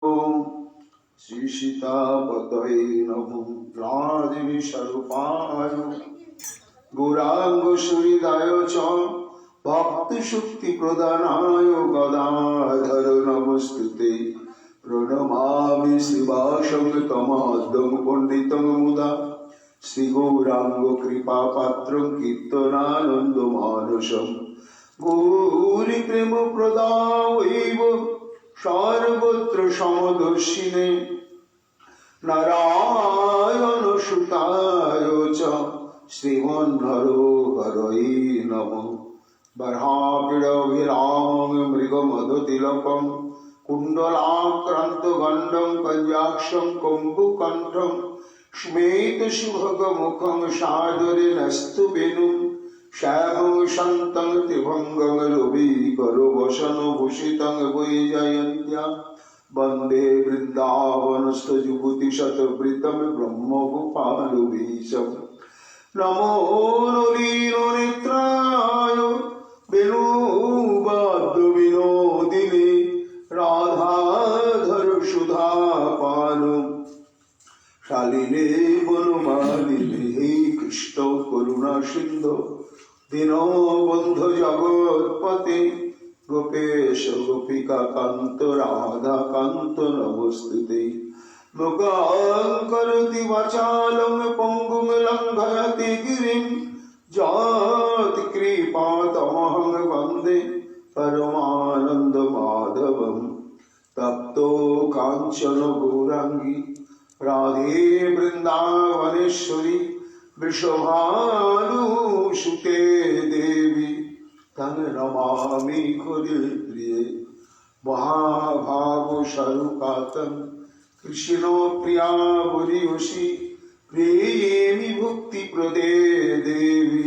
श्री सीतापतये नमो राधिविस्वरूपाय गौरांगसूरिदाय च भक्तिशक्तिप्रदानाय गदाधर नमस्तुते प्रणमामि श्रीवासं तमाद्यं पंडितं मुदा श्रीगौरांग कृपापात्रं कीर्तनानन्दमानसं गौरीप्रेमप्रदायैव सर्वत्र समदर्शिने नारायण सुताय च श्रीमन्नरहरये नमः बर्हापीडभिरामं मृगमदतिलकं कुण्डलाक्रान्तगण्डं कञ्जाक्षं कम्बुकण्ठं स्मेतसुभगमुखं सादरेणस्तु वेणुं श्यामं शान्तं त्रिभङ्गं रविकरवसनभूषितं वैजयन्त्या वन्दे वृन्दावनस्थजुगुतिशतवृतं ब्रह्मगोपालवेशम् नमो नलिननेत्राय वेणुवाद्यविनोदिने राधाधर सुधापान शालिने वनमालिने हे कृष्ण करुणा सिन्धु दीनबन्धु जगत्पते गोपेश गोपिका कांत राधा कांत नमस्तुते मुखं करोति वाचालं पङ्गुं लङ्घयति गिरिं यत्कृपातमहं वन्दे परमानन्दमाधवं तप्तो काञ्चन गौराङ्गी राधे वृन्दावनेश्वरी वृषभानुसुते देवी तं नमामि हरिप्रिये महाभागस्वरूपातं कृष्ण प्रिया बुरीवशी प्रेमी भुक्तिप्रदे देवी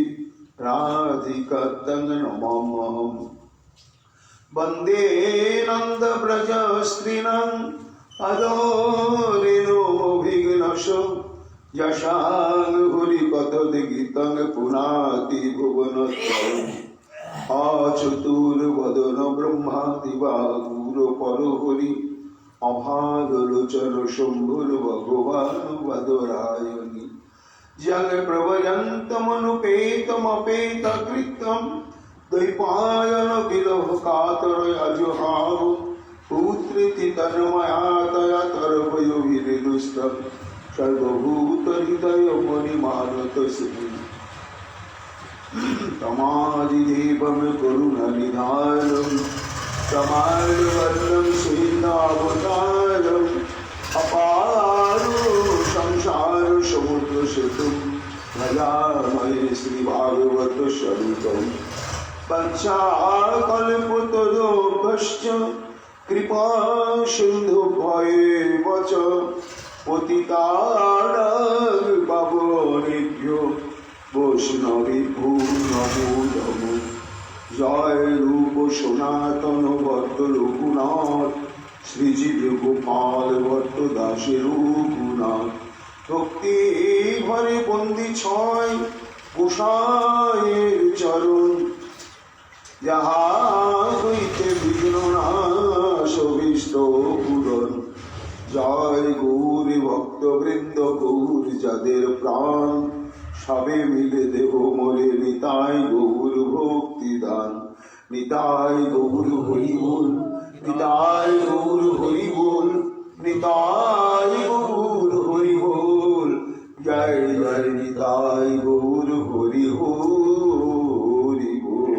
राधिका तं नमाम्यहम् वन्दे नन्दव्रजस्त्रीणाम् अदोरेणोभिघ्नशो यशाङ्घुरिकथति गीतं पुनाति भुवनत्रयम् अचतुर्वदन ब्रह्मादिवागुरपरहरि अभागलोचन शम्भुर भगवान् वदरायणि जग प्रभयन्तमनुपेतमपेतकृत्यं द्वैपायन विरह कातर अजुहाव पुत्रीति तन्मया तरवयो विनिदुष्टं सर्वभूत हृदय मणिमानत श्री तमादिदेवं करुणनिधानं समाजवर्णं श्रीनावतारम् अपारो संसार समुद्र सेतुं भजामहे श्रीभागवत स्वरूपम् पंचाकल्पतरुभ्यश्च कृपा सिन्धुभ्येव च पतितानां पावनेभ्यो वैष्णवेभ्यो नमो नमः जय रूप सनातन भट्ट रघुनाथ श्रीजीव गोपाल भट्ट दास रघुनाथ भक्ति भरे बंदी छय गोसाईर चरण जहाँ हইতে বিঘ্ন নাশ অভীষ্ট পূরণ জয় গৌরী ভক্তবৃন্দ গৌর যাদের প্রাণ সবে মিলে দেহ মোরে নিতাই গৌর ভক্তি দান নিতাই গৌর হরি বল নিতাই গৌর হরি বল নিতাই গৌর হরি বল জয় জয় নিতাই গৌর হরি হরি বল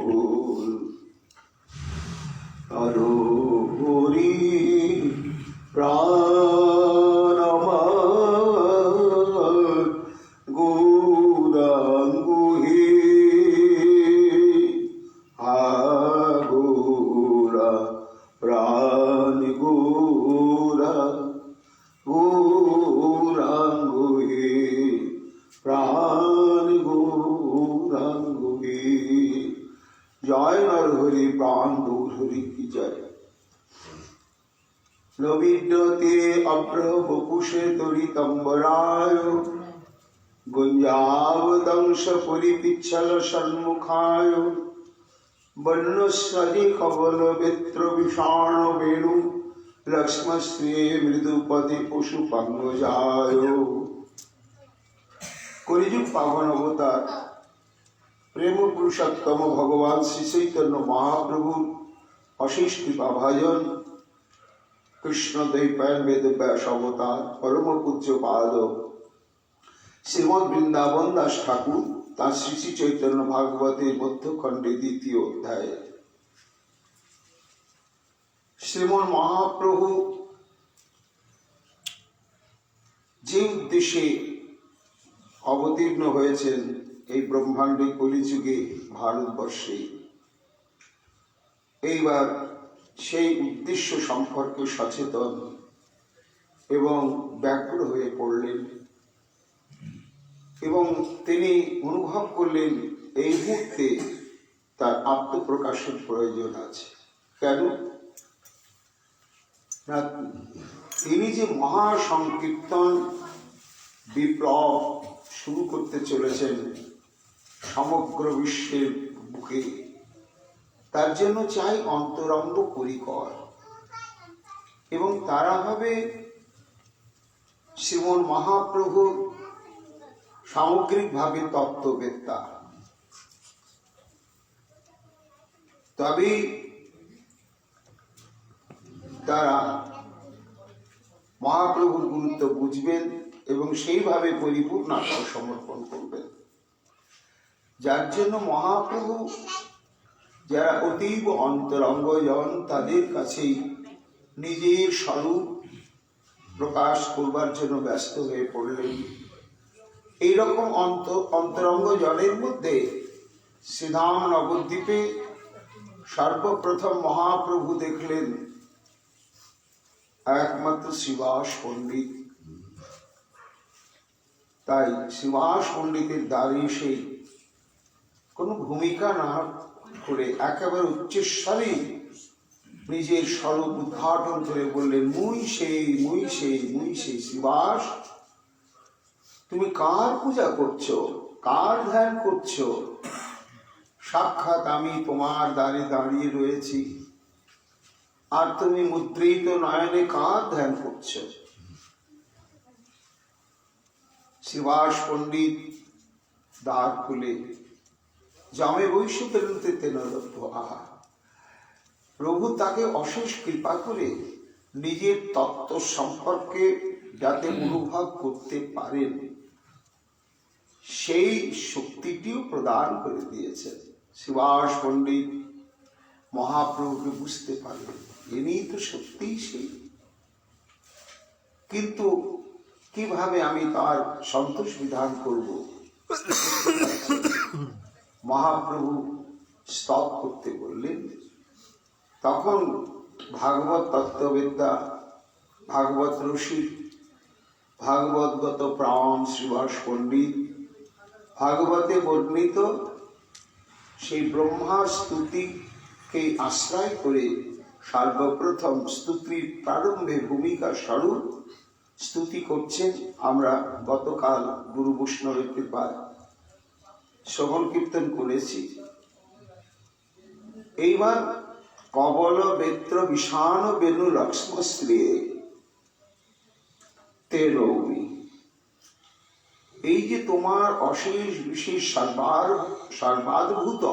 হরো হরি প্রাণ আমার গৌরাঙ্গ হে গৌরা প্রাণ গৌরা গৌরাঙ্গ হে প্রাণ গৌরাঙ্গ হে জয় নরহরি প্রাণ গৌরহরি কি জয় নবিদ্যতে অভ্র বপুষে তরিতম্বরায় गुंजावदंश परिपिच्छल सन्मुखाय वन्यस्वरी कवल वित्र विषाण वेणु লক্ষ্মশ্রী মৃদুপতি পশু পাঙ্গজায়। কলিযুগ পাবন অবতার প্রেম পুরুষোত্তম ভগবান শ্রী চৈতন্য মহাপ্রভুর অশেষ কৃপা ভাজন কৃষ্ণ দ্বৈপায়ন বেদব্যাস অবতার পরম পূজ্য পাদ শ্রীমৎ বৃন্দাবন দাস ঠাকুর তাঁর শ্রী শ্রী চৈতন্য ভাগবতের মধ্যখণ্ডে দ্বিতীয় অধ্যায়ে শ্রীমন মহাপ্রভু যে উদ্দেশ্যে অবতীর্ণ হয়েছেন এই ব্রহ্মাণ্ডে কলিযুগে ভারতবর্ষে, এইবার সেই উদ্দেশ্য সম্পর্কে সচেতন এবং ব্যাকুল হয়ে পড়লেন এবং তিনি অনুভব করলেন এই মুহূর্তে তার আত্মপ্রকাশের প্রয়োজন আছে। কেন না, তিনি যে মহাসংকীর্তন বিপ্লব শুরু করতে চলেছেন সমগ্র বিশ্বের বুকে, তার জন্য চাই অন্তরঙ্গ পরিকর এবং তারা হবে শ্রীমন মহাপ্রভুর সামগ্রিকভাবে তত্ত্ববেত্তা। তবেই তারা মহাপ্রভুর গুরুত্ব বুঝবেন এবং সেইভাবে পরিপূর্ণ সমর্পণ করবেন। যার জন্য মহাপ্রভু যারা অতীব অন্তরঙ্গজন, তাদের কাছেই নিজের স্বরূপ প্রকাশ করবার জন্য ব্যস্ত হয়ে পড়লেন। এইরকম অন্তরঙ্গ জনের মধ্যে শ্রীধাম নবদ্বীপে সর্বপ্রথম মহাপ্রভু দেখলেন একমাত্র শ্রীবাস পণ্ডিত। তাই শ্রীবাস পণ্ডিতের দ্বারে সেই কোনো ভূমিকা না করে একেবারে উচ্চস্বরে নিজের স্বরূপ উদ্ঘাটন করে বললেন, মুই সেই মুই সেই মুই সেই শ্রীবাস, তুমি কার পূজা করছো, কার ধ্যান করছো? সাক্ষাৎ আমি তোমার দ্বারে দাঁড়িয়ে রয়েছি, আর তুমি মুদ্রিত নয়নে কার ধ্যান করছো? শ্রীবাস পণ্ডিত দ্বার খুলে জামে বৈশ্য পেলতে তেনলভ্য। আহা, প্রভু তাকে অশেষ কৃপা করে নিজের তত্ত্ব সম্পর্কে যাতে অনুভব করতে পারেন সেই শক্তিটিও প্রদান করে দিয়েছেন। শ্রীবাস পণ্ডিত মহাপ্রভুকে বুঝতে পারলেন, ইনি তো সত্যিই সেই, কিন্তু কিভাবে আমি তার সন্তোষ বিধান করব? মহাপ্রভু স্তব করতে বললেন। তখন ভাগবত তত্ত্ববেত্তা, ভাগবত রসিক, ভাগবতগত প্রাণ শ্রীবাস পণ্ডিত ভাগবতে বর্ণিত সেই ব্রহ্মার স্তুতিকে আশ্রয় করে সর্বপ্রথম স্তুতির প্রারম্ভে ভূমিকা স্বরূপ স্তুতি করছেন। আমরা গতকাল গুরু বৈষ্ণবের কৃপায় শ্রবণ কীর্তন করেছি। এইবার কবল বেত্র বিষাণ বেনু লক্ষ্মশ্রী তে নৌমি, এই যে তোমার অশেষ বিশেষ সর্বাদ্ভুত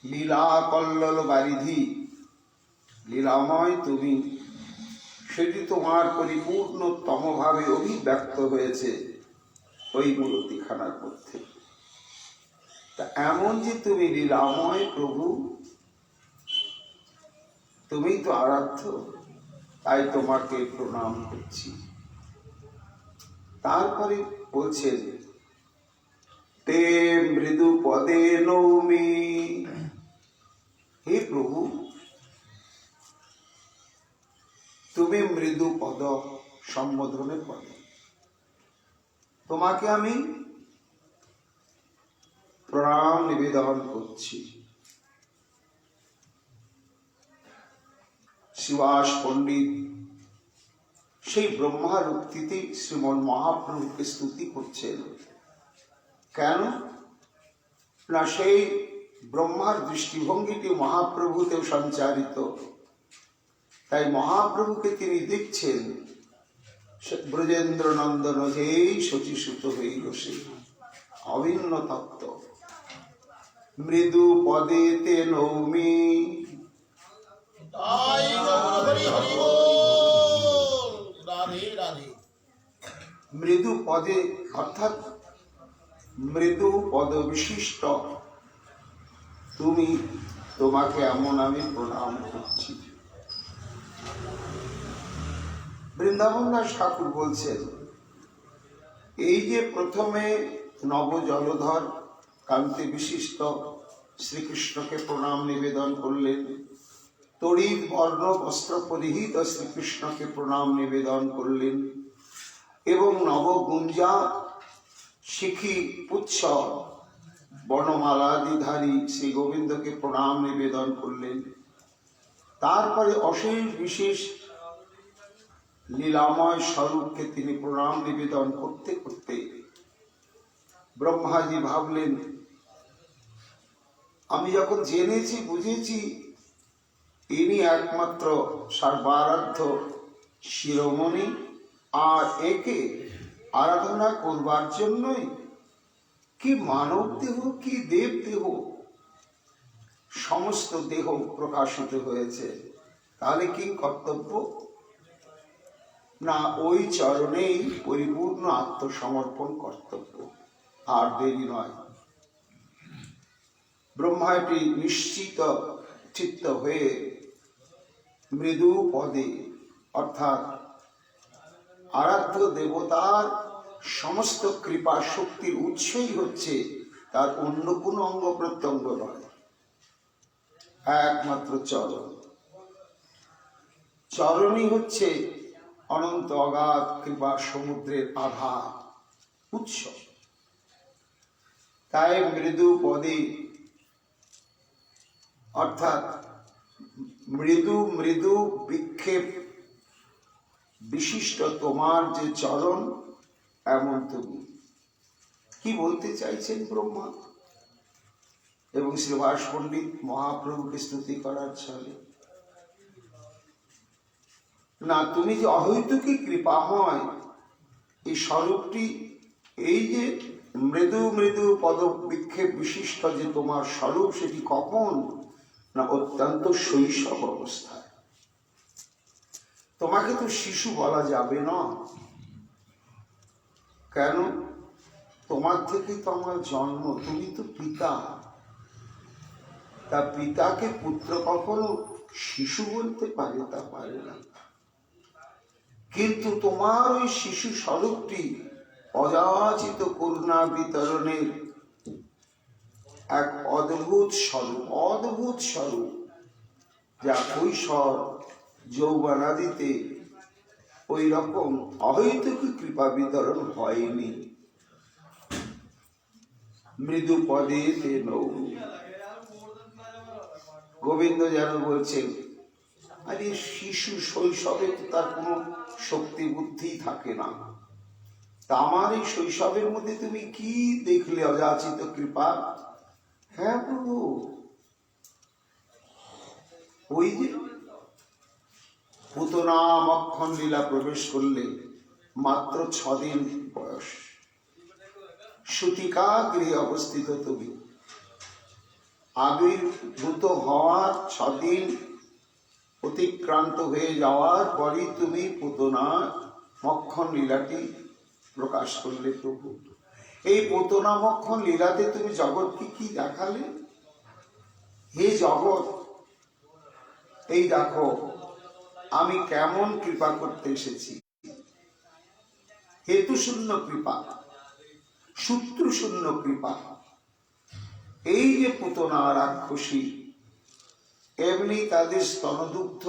লীলা কল্লোল বারিধি, লীলাময় তুমি, সেটি তোমার পরিপূর্ণতম ভাবে অভিব্যক্ত হয়েছে ওই মূর্তিখানার মধ্যে। তা এমন যে তুমি লীলাময় প্রভু, তুমি তো আরাধ্য, তাই তোমাকে প্রণাম করছি। তারপরে বলছেন, তে মৃদু পদে নৌমি, হে প্রভু তুমি মৃদু পদ সম্বোধনে পদে, তোমাকে আমি প্রণাম নিবেদন করছি। শ্রীবাস পণ্ডিত সেই ব্রহ্মার উক্তিতে শ্রীমন মহাপ্রভুকে স্তুতি করছেন। কেন না, সেই ব্রহ্মার দৃষ্টিভঙ্গিটি মহাপ্রভুতেও সঞ্চারিত। তাই মহাপ্রভুকে তিনি দেখছেন ব্রজেন্দ্র নন্দন যেই শচীসুত হইল সে অভিন্ন তত্ত্ব মৃদু পদেতে নৌমি। মৃদু পদে অর্থাৎ মৃদু পদ বিশিষ্ট তুমি, তোমাকে এমন আমি প্রণাম করছি। বৃন্দাবন দাস ঠাকুর বলছেন, এই যে প্রথমে নব জলধর কান্তি বিশিষ্ট শ্রীকৃষ্ণকে প্রণাম নিবেদন করলেন, তড়িৎ বর্ণ বস্ত্র পরিহিত শ্রীকৃষ্ণকে প্রণাম নিবেদন করলেন, এবং নবগুঞ্জা শিখি পুচ্ছ বর্ণমালাদিধারী শ্রী গোবিন্দকে প্রণাম নিবেদন করলেন। তারপরে অশেষ বিশেষ লীলাময় স্বরূপকে তিনি প্রণাম নিবেদন করতে করতে ব্রহ্মাজি ভাবলেন, আমি যখন জেনেছি বুঝেছি ইনি একমাত্র সর্বারাধ্য শিরোমণি, আর একে আরাধনা করবার জন্যই কি মানব দেহ কি দেব দেহ সমস্ত দেহ প্রকাশিত হয়েছে, তাহলে কি কর্তব্য না ওই চরণেই পরিপূর্ণ আত্মসমর্পণ কর্তব্য, আর দেরি নয়। ব্রহ্মাটি নিশ্চিত চিত্ত হয়ে মৃদু পদে অর্থাৎ আরাধ্য দেবতার সমস্ত কৃপা শক্তির উৎসই হচ্ছে তার অন্য কোনো অঙ্গ প্রত্যঙ্গ নয়, একমাত্র চরণ। চরণই হচ্ছে অনন্ত অগাধ কৃপা সমুদ্রের আধার উৎস। তাই মৃদু পদে অর্থাৎ মৃদু মৃদু বিক্ষেপ বিশিষ্ট তোমার যে চরণ, এমন তুমি। কি বলতে চাইছেন ব্রহ্মা এবং শ্রীবাস পণ্ডিত মহাপ্রভুকে স্তুতি করার ছলে? না, তুমি যে অহৈতুকী কৃপাময় এই স্বরূপটি, এই যে মৃদু মৃদু পদ বিক্ষেপ বিশিষ্ট যে তোমার স্বরূপ, সেটি কখন না অত্যন্ত শৈশব অবস্থায়। তোমাকে তো শিশু বলা যাবে না, কেন? তোমার থেকে তো আমার জন্ম, তুমি তো পিতা। তা পিতাকে পুত্র কখনো শিশু বলতে পারে? তা পারে না। কিন্তু তোমার ওই শিশু স্বরূপটি অযাচিত করুণা বিতরণের এক অদ্ভুত স্বরূপ, অদ্ভুত স্বরূপ, যা কৈশোর যৌবনাদিতে ওই রকম অহৈতুকী কৃপা বিতরণ হয়নি। মৃদু পদে তে নৌ। গোবিন্দ যেন বলছেন, আরে শিশু শৈশবে তো তার কোনো শক্তি বুদ্ধি থাকে না, তা আমার এই শৈশবের মধ্যে তুমি কি দেখলে অযাচিত কৃপা? হ্যাঁ প্রভু, ওই যে পুতনা মক্ষণ লীলা প্রবেশ করলে মাত্র 6 দিন বয়স, সুতিকা গৃহে অবস্থিত তুমি, আবির্ভূত হওয়ার 6 দিন অতিক্রান্ত হয়ে যাওয়ার পরই তুমি পুতনা মক্ষণ লীলাটি প্রকাশ করলে প্রভু। এই পুতনা মক্ষণ লীলাতে তুমি জগৎকে কি দেখালে? হে জগৎ, এই দেখো আমি কেমন কৃপা করতে এসেছি। হেতু শূন্য কৃপা, সূত্র শূন্য কৃপা। এই যে পুতনা রাক্ষসী, এমনি তাদের স্তনদুগ্ধ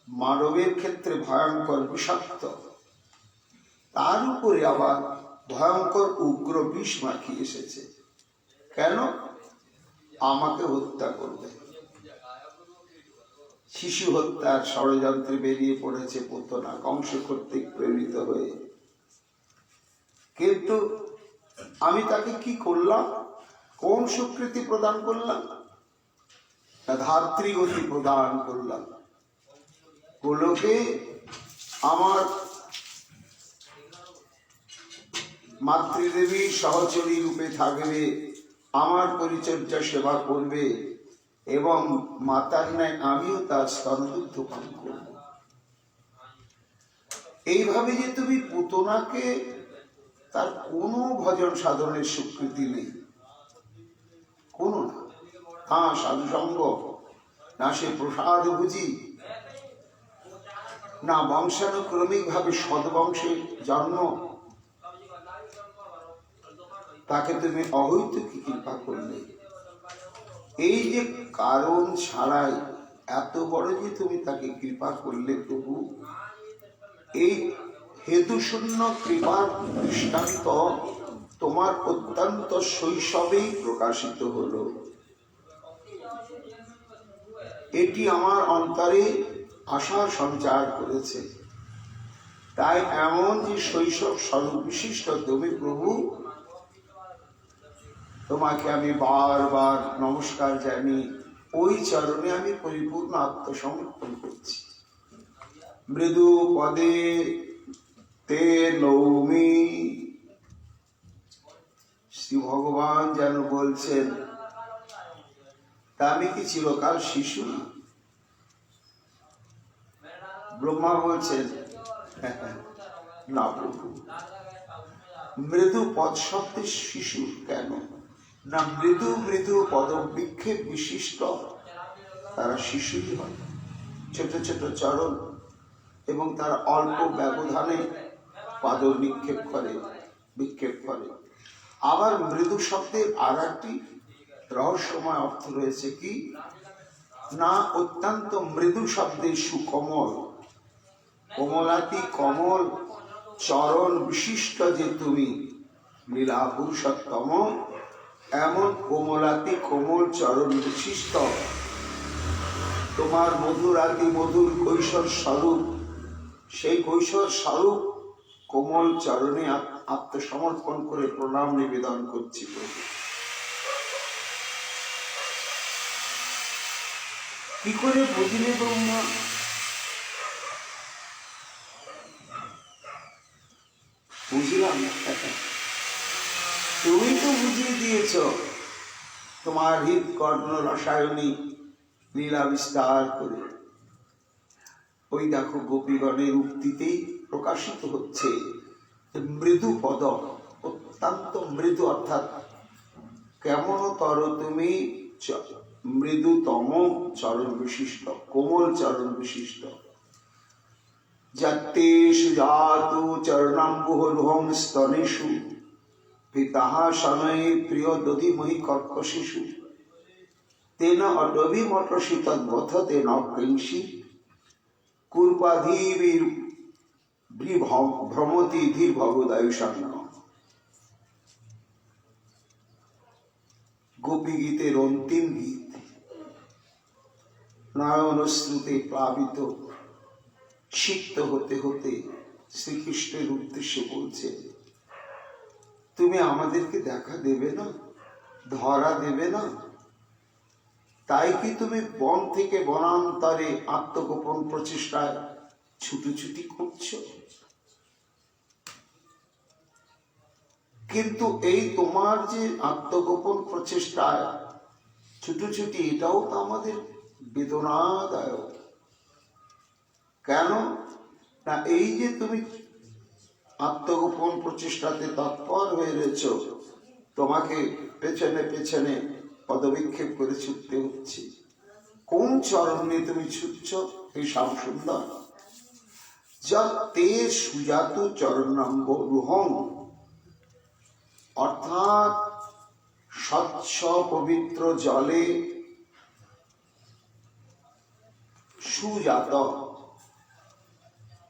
মানবের ক্ষেত্রে ভয়ঙ্কর বিষাক্ত, তার উপরে আবার ভয়ঙ্কর উগ্র বিষ মাখিয়ে এসেছে। কেন? আমাকে হত্যা করবে। শিশু হত্যার ষড়যন্ত্রে বেরিয়ে পড়েছে পুতনা কংস কর্তৃক প্রেরিত হয়ে। কিন্তু আমি তাকে কি করলাম? কোন স্বীকৃতি প্রদান করলাম? ধাত্রীগতি প্রদান করলাম। গোলকে আমার মাতৃদেবী সহচরী রূপে থাকবে, আমার পরিচর্যা সেবা করবে এবং মাতার ন্যায় আমিও তার স্তনদুগ্ধ পান করব। এইভাবে যে তুমি পুতনাকে, তার কোনো ভজন সাধনের স্বীকৃতি নেই, কোনো না। হ্যাঁ, সাধুসঙ্গ, না সে প্রসাদ ভুজি, না বংশানুক্রমিক ভাবে সদ্বংশে জন্ম, তাকে তুমি অহৈতুকী কৃপা করলে। এই যে কারণ ছাড়াই এত বড় যে তুমি তাকে কৃপা করলে প্রভু, এই হেতুশূন্য কৃপার দৃষ্টান্ত তোমার অত্যন্ত শৈশবেই প্রকাশিত হলো। এটি আমার অন্তরে আশার সঞ্চার করেছে। তাই এমন যে শৈশব স্বরূপ বিশিষ্ট তুমি প্রভু, তোমাকে আমি বারবার নমস্কার জানিয়ে ওই চরণে আমি পরিপূর্ণ আত্মসমর্পণ করছি। মৃদু পদে তে নৌমি, শ্রী ভগবান যেন বলছেন, তা আমি কি চিরকাল শিশু? ব্রহ্মা বলছেন, না প্রভু, মৃদু পদ শব্দের শিশু কেন? না, মৃদু মৃদু পদবিক্ষেপ বিশিষ্ট তারা শিশুই হয়, ছোট ছোট চরণ, এবং তারা অল্প ব্যবধানে পাদ বিক্ষেপ করে। আবার মৃদু শব্দের আর একটি রহস্যময় অর্থ রয়েছে কি না, অত্যন্ত মৃদু শব্দের সুকমল, কোমলাতি কমল চরণ বিশিষ্ট যে তুমি লীলা পুরুষোত্তম, এমন কোমলাতি কোমল চরণ বিশিষ্ট তোমার মধুরাতি মধুর কৈশোর স্বরূপ, সেই কৈশোর স্বরূপ কোমল চরণে আত্মসমর্পণ করে প্রণাম নিবেদন করছি। কি করে বুঝলে ব্রহ্মা? বুঝলাম, তুমি তো বুঝিয়ে দিয়েছ তোমার হৃদ কর্ণ রসায়নী লীলা বিস্তার করে। ওই দেখো গোপীগণের উক্তিতেই প্রকাশিত হচ্ছে মৃদু পদ, অত্যন্ত মৃদু, অর্থাৎ কেমনতর তুমি মৃদুতম চরণ বিশিষ্ট, কোমল চরণ বিশিষ্ট। যাতে সুজাতু চরণাম্বুহরুহং স্তনেষু পিতাহ শনয়ে প্রিয় দধিমহি কর্কশিশু তেন অটভিমটসি তদ্বথতে নকৃংসি কূর্পাধিবির ভ্রমতি ধীর ভগদায়ুষান্ন। গোপী গীতের অন্তিম গীত, নয়নশ্রুতে প্লাবিত সিক্ত হতে হতে শ্রীকৃষ্ণের উদ্দেশ্যে বলছে, তুমি আমাদেরকে দেখা দেবে না, ধরা দেবে না? তাই কি তুমি বন থেকে বনান্তরে আত্মগোপন প্রচেষ্টায় ছুটোছুটি করছো? কিন্তু এই তোমার যে আত্মগোপন প্রচেষ্টায় ছুটোছুটি, এটাও তো আমাদের বেদনাদায়ক। কেন না, এই যে তুমি আত্মগোপন প্রচেষ্টাতে তৎপর হয়ে রয়েছ, তোমাকে পেছনে পেছনে পদবিক্ষেপ করে ছুটতে হচ্ছে। কোন চরণ নিয়ে তুমি ছুটছ? এই শ্যাম সুন্দর তে সুজাত চরণাম্ব রুহং, অর্থাৎ স্বচ্ছ পবিত্র জলে সুজাত,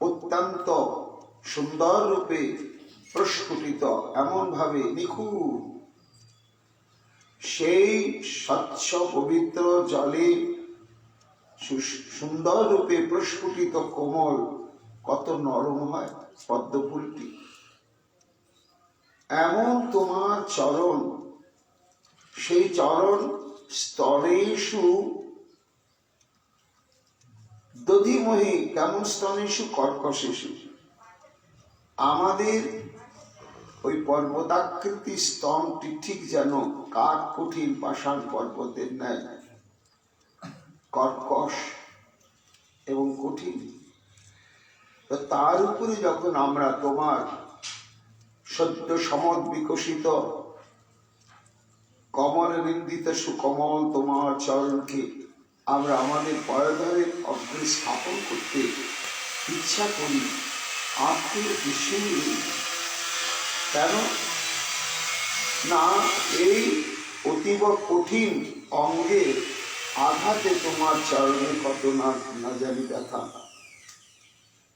অত্যন্ত সুন্দর রূপে প্রস্ফুটিত, এমন ভাবে নিখুঁত, সেই স্বচ্ছ পবিত্র জলে সুন্দর রূপে প্রস্ফুটিত কোমল, কত নরম হয় পদ্মফুলটি। এমন তোমার চরণ, সেই চরণ স্তরেষু দধিমহি কেমন স্তনেষু কর্কশেষু, আমাদের ওই পর্বতাকৃতি স্তনটি ঠিক যেন কাঠ কঠিন পাষাণ পর্বতের ন্যায় কর্কশ এবং কঠিন। তো তার উপরে যখন আমরা তোমার সদ্য সমদ বিকশিত কমল নিন্দিত সুকমল তোমার চরণকে আমরা আমাদের পয়ধরের অগ্রে স্থাপন করতে ইচ্ছা করি, আত্মীয় বিষয় কেন না এই অতীব কঠিন অঙ্গে আঘাতে তোমার চরণে কত না জানি ব্যথা,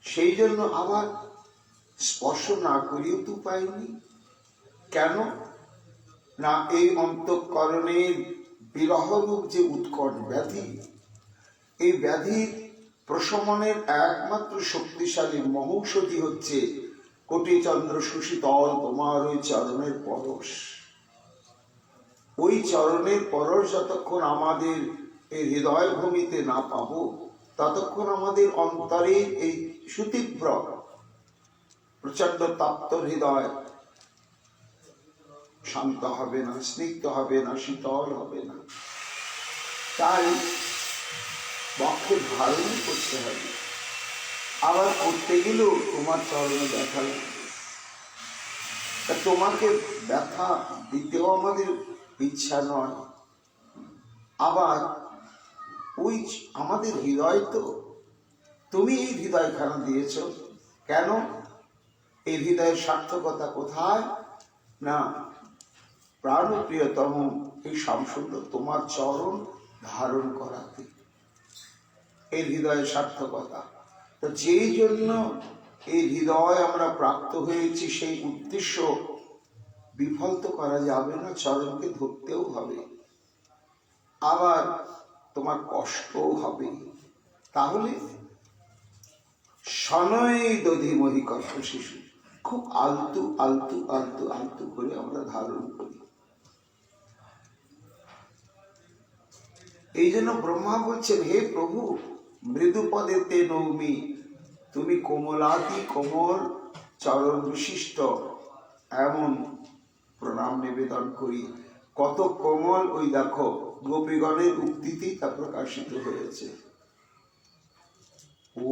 সেই জন্য আবার স্পর্শ না করিও তো পাইনি। কেন না এই অন্তঃকরণের বিরহরূপ যে উৎকট ব্যাধি, এই ব্যাধির প্রশমনের একমাত্র শক্তিশালী মহৌষধি হচ্ছে কোটিচন্দ্র সুশীতল তোমার ওই চরণের পরশ। ওই চরণের পরশ যতক্ষণ আমাদের এই হৃদয় ভূমিতে না পাবো, ততক্ষণ আমাদের অন্তরের এই সুতীব্র প্রচন্ড তপ্ত হৃদয় শান্ত হবে না, স্নিগ্ধ হবে না, শীতল হবে না। তাই বক্ষে ধারণ করতে হবে। আবার করতে গেলেও তোমার চরণে ব্যথা লাগবে। তোমাকে ব্যথা দিতেও আমাদের ইচ্ছা নয়। আবার ওই আমাদের হৃদয় তো তুমি এই হৃদয়খানা দিয়েছ, কেন এই হৃদয়ের সার্থকতা কোথায় না প্রাণপ্রিয়তম এই শ্যামসুন্দর তোমার চরণ ধারণ করাতে, এই হৃদয়ের সার্থকতা। তো যেই জন্য এই হৃদয় আমরা প্রাপ্ত হয়েছি, সেই উদ্দেশ্য বিফল তো করা যাবে না, চরণকে ধরতেও হবে, আবার তোমার কষ্টও হবে। তাহলে শনৈ দধিমহি কর্ক শিশু, খুব আলতু আলতু আলতু আলতু করে আমরা ধারণ করি। এই জন্য ব্রহ্মা বলছেন, হে প্রভু মৃদু পদে তে নৌমি, তুমি কোমলাতি কোমল চরণ বিশিষ্ট এমন প্রণাম নিবেদন করি। কত কোমল, ওই দেখো গোপীগণের উক্তিতেই তা প্রকাশিত হয়েছে। ও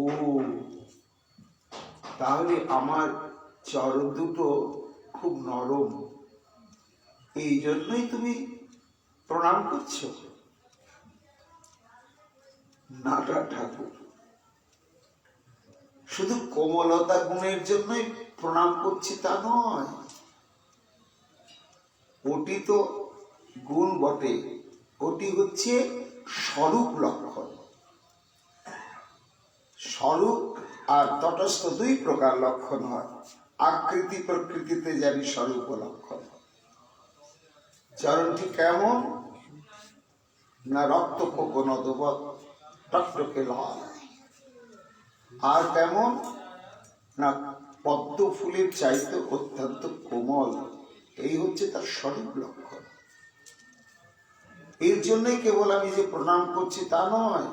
তাহলে আমার চরণ দুটো খুব নরম, এই জন্যই তুমি প্রণাম করছো? নাটা ঠাকুর, শুধু কোমলতা গুণের জন্যই প্রণাম করছি তা নয়, ওটি তো গুণ বটে, ওটি হচ্ছে স্বরূপ লক্ষণ। স্বরূপ আর তটস্থ দুই প্রকার লক্ষণ হয়। আকৃতি প্রকৃতিতে জানি স্বরূপ লক্ষণ। চরণটি কেমন না রক্ত কোকোনদবৎ টকটকে লাল, আর কেমন না পদ্ম ফুলের চাইতে অত্যন্ত কোমল, এই হচ্ছে তার স্বরূপ লক্ষণ। এর জন্যই কেবল আমি যে প্রণাম করছি তা নয়,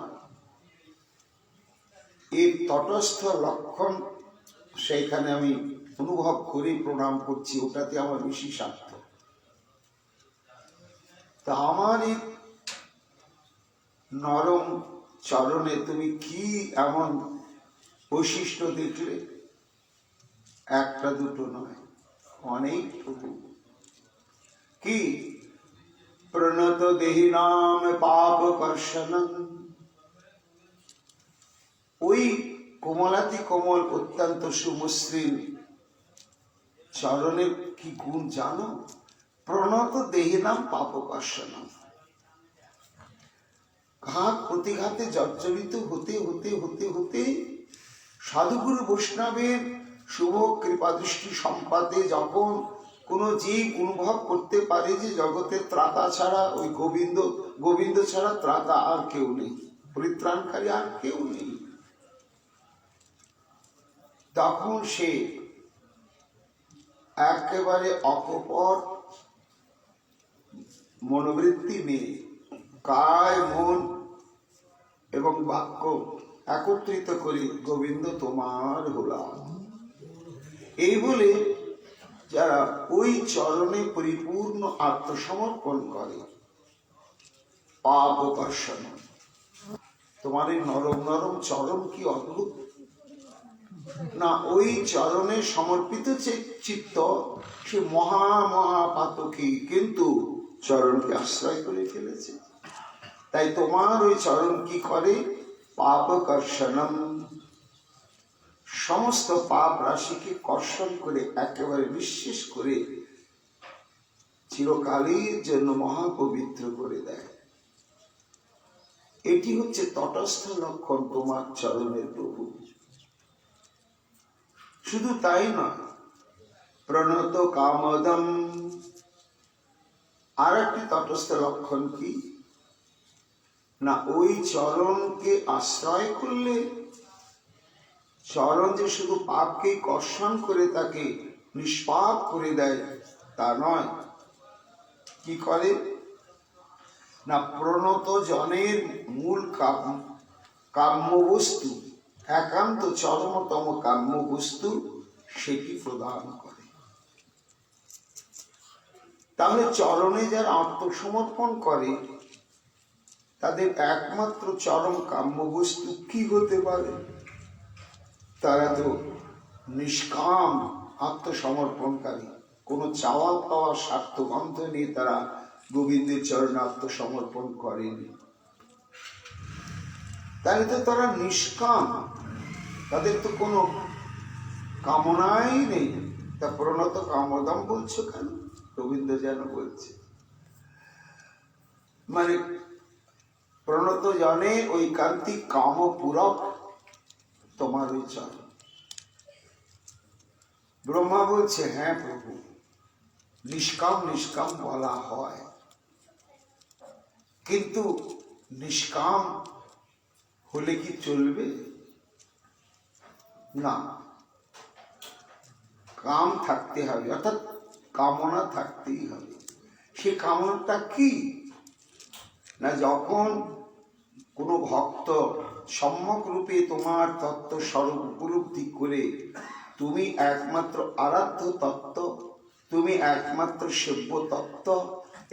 এর তটস্থ লক্ষণ সেইখানে আমি অনুভব করে প্রণাম করছি, ওটাতে আমার বেশি স্বার্থ। তা আমার এই নরম চরণে তুমি কি এমন বৈশিষ্ট্য দেখলে? একটা দুটো নয়, অনেক। কি প্রণত দেহি নাম পাপ কর্ষণম, ওই কোমলাতি কোমল অত্যন্ত সুমসৃণ চরণের কি গুণ জানো? প্রণত দেহি নাম পাপ কর্ষণম, ঘাত প্রতিঘাতে জর্জরিত হতে হতে হতে হতে সাধুগুরু বৈষ্ণবের শুভ কৃপা দৃষ্টি সম্পাদে যখন কোন জীব অনুভব করতে পারে যে জগতের ত্রাতা ছাড়া, ওই গোবিন্দ ছাড়া ত্রাতা আর কেউ নেই, পরিত্রাণকারী আর কেউ নেই, তখন সে একেবারে অকপট মনোবৃত্তি নিয়ে কায় মন এবং বাক্য একত্রিত করে গোবিন্দ তোমার হলাম। এই বলে যারা ওই চরণে পরিপূর্ণ আত্মসমর্পণ করে, পাপ কর্ষণ। তোমার এই নরম নরম চরণ কি অদ্ভুত না! ওই চরণে সমর্পিত চিত্ত সে মহা মহা পাতকী, কিন্তু চরণকে আশ্রয় করে ফেলেছে। তাই তোমার ওই চরণ কি করে? পাপ কর্ষণম, সমস্ত পাপ রাশিকে কর্ষণ করে একেবারে নিঃশেষ করে চিরকালের জন্য মহাপবিত্র করে দেয়। এটি হচ্ছে তটস্থ লক্ষণ তোমার চরণের প্রভু। শুধু তাই নয়, প্রণত কামদম, আর একটি তটস্থ লক্ষণ কি না, ওই চরণকে আশ্রয় করলে চরণ যে শুধু পাপকে কর্ষণ করে তাকে নিষ্পাপ করে দেয় তা নয়, কি করে না, প্রণত জনের মূল কাম্য বস্তু, একান্ত চরমতম কাম্য বস্তু সেটি প্রদান করে। তাহলে চরণে যারা আত্মসমর্পণ করে তাদের একমাত্র চরম কাম্য বস্তু কি হতে পারে? তারা তো নিষ্কাম আত্মসমর্পণকারী, কোনো চাওয়া পাওয়া স্বার্থগন্ধ নিয়ে তারা গোবিন্দের চরণে আত্মসমর্পণ করেনি। তাহলে তো তারা নিষ্কাম, তাদের তো কোনো কামনাই নেই। তা প্রণত কামদম বলছো কেন? গোবিন্দ যেন বলছে, মানে প্রণত জনে ওই কান্তি কাম পূরক তোমার ওই চরণ। ব্রহ্মা বলছে, হ্যাঁ প্রভু, নিষ্কাম নিষ্কাম বলা হয়, কিন্তু নিষ্কাম হলে কি চলবে? না, কাম থাকতে হবে, অর্থাৎ কামনা থাকতেই হবে। সে কামনাটা কি না, যখন কোনো ভক্ত সম্যক রূপে তোমার তত্ত্ব স্বরূপ উপলব্ধি করে তুমি একমাত্র আরাধ্য তত্ত্ব, তুমি একমাত্র সেব্য তত্ত্ব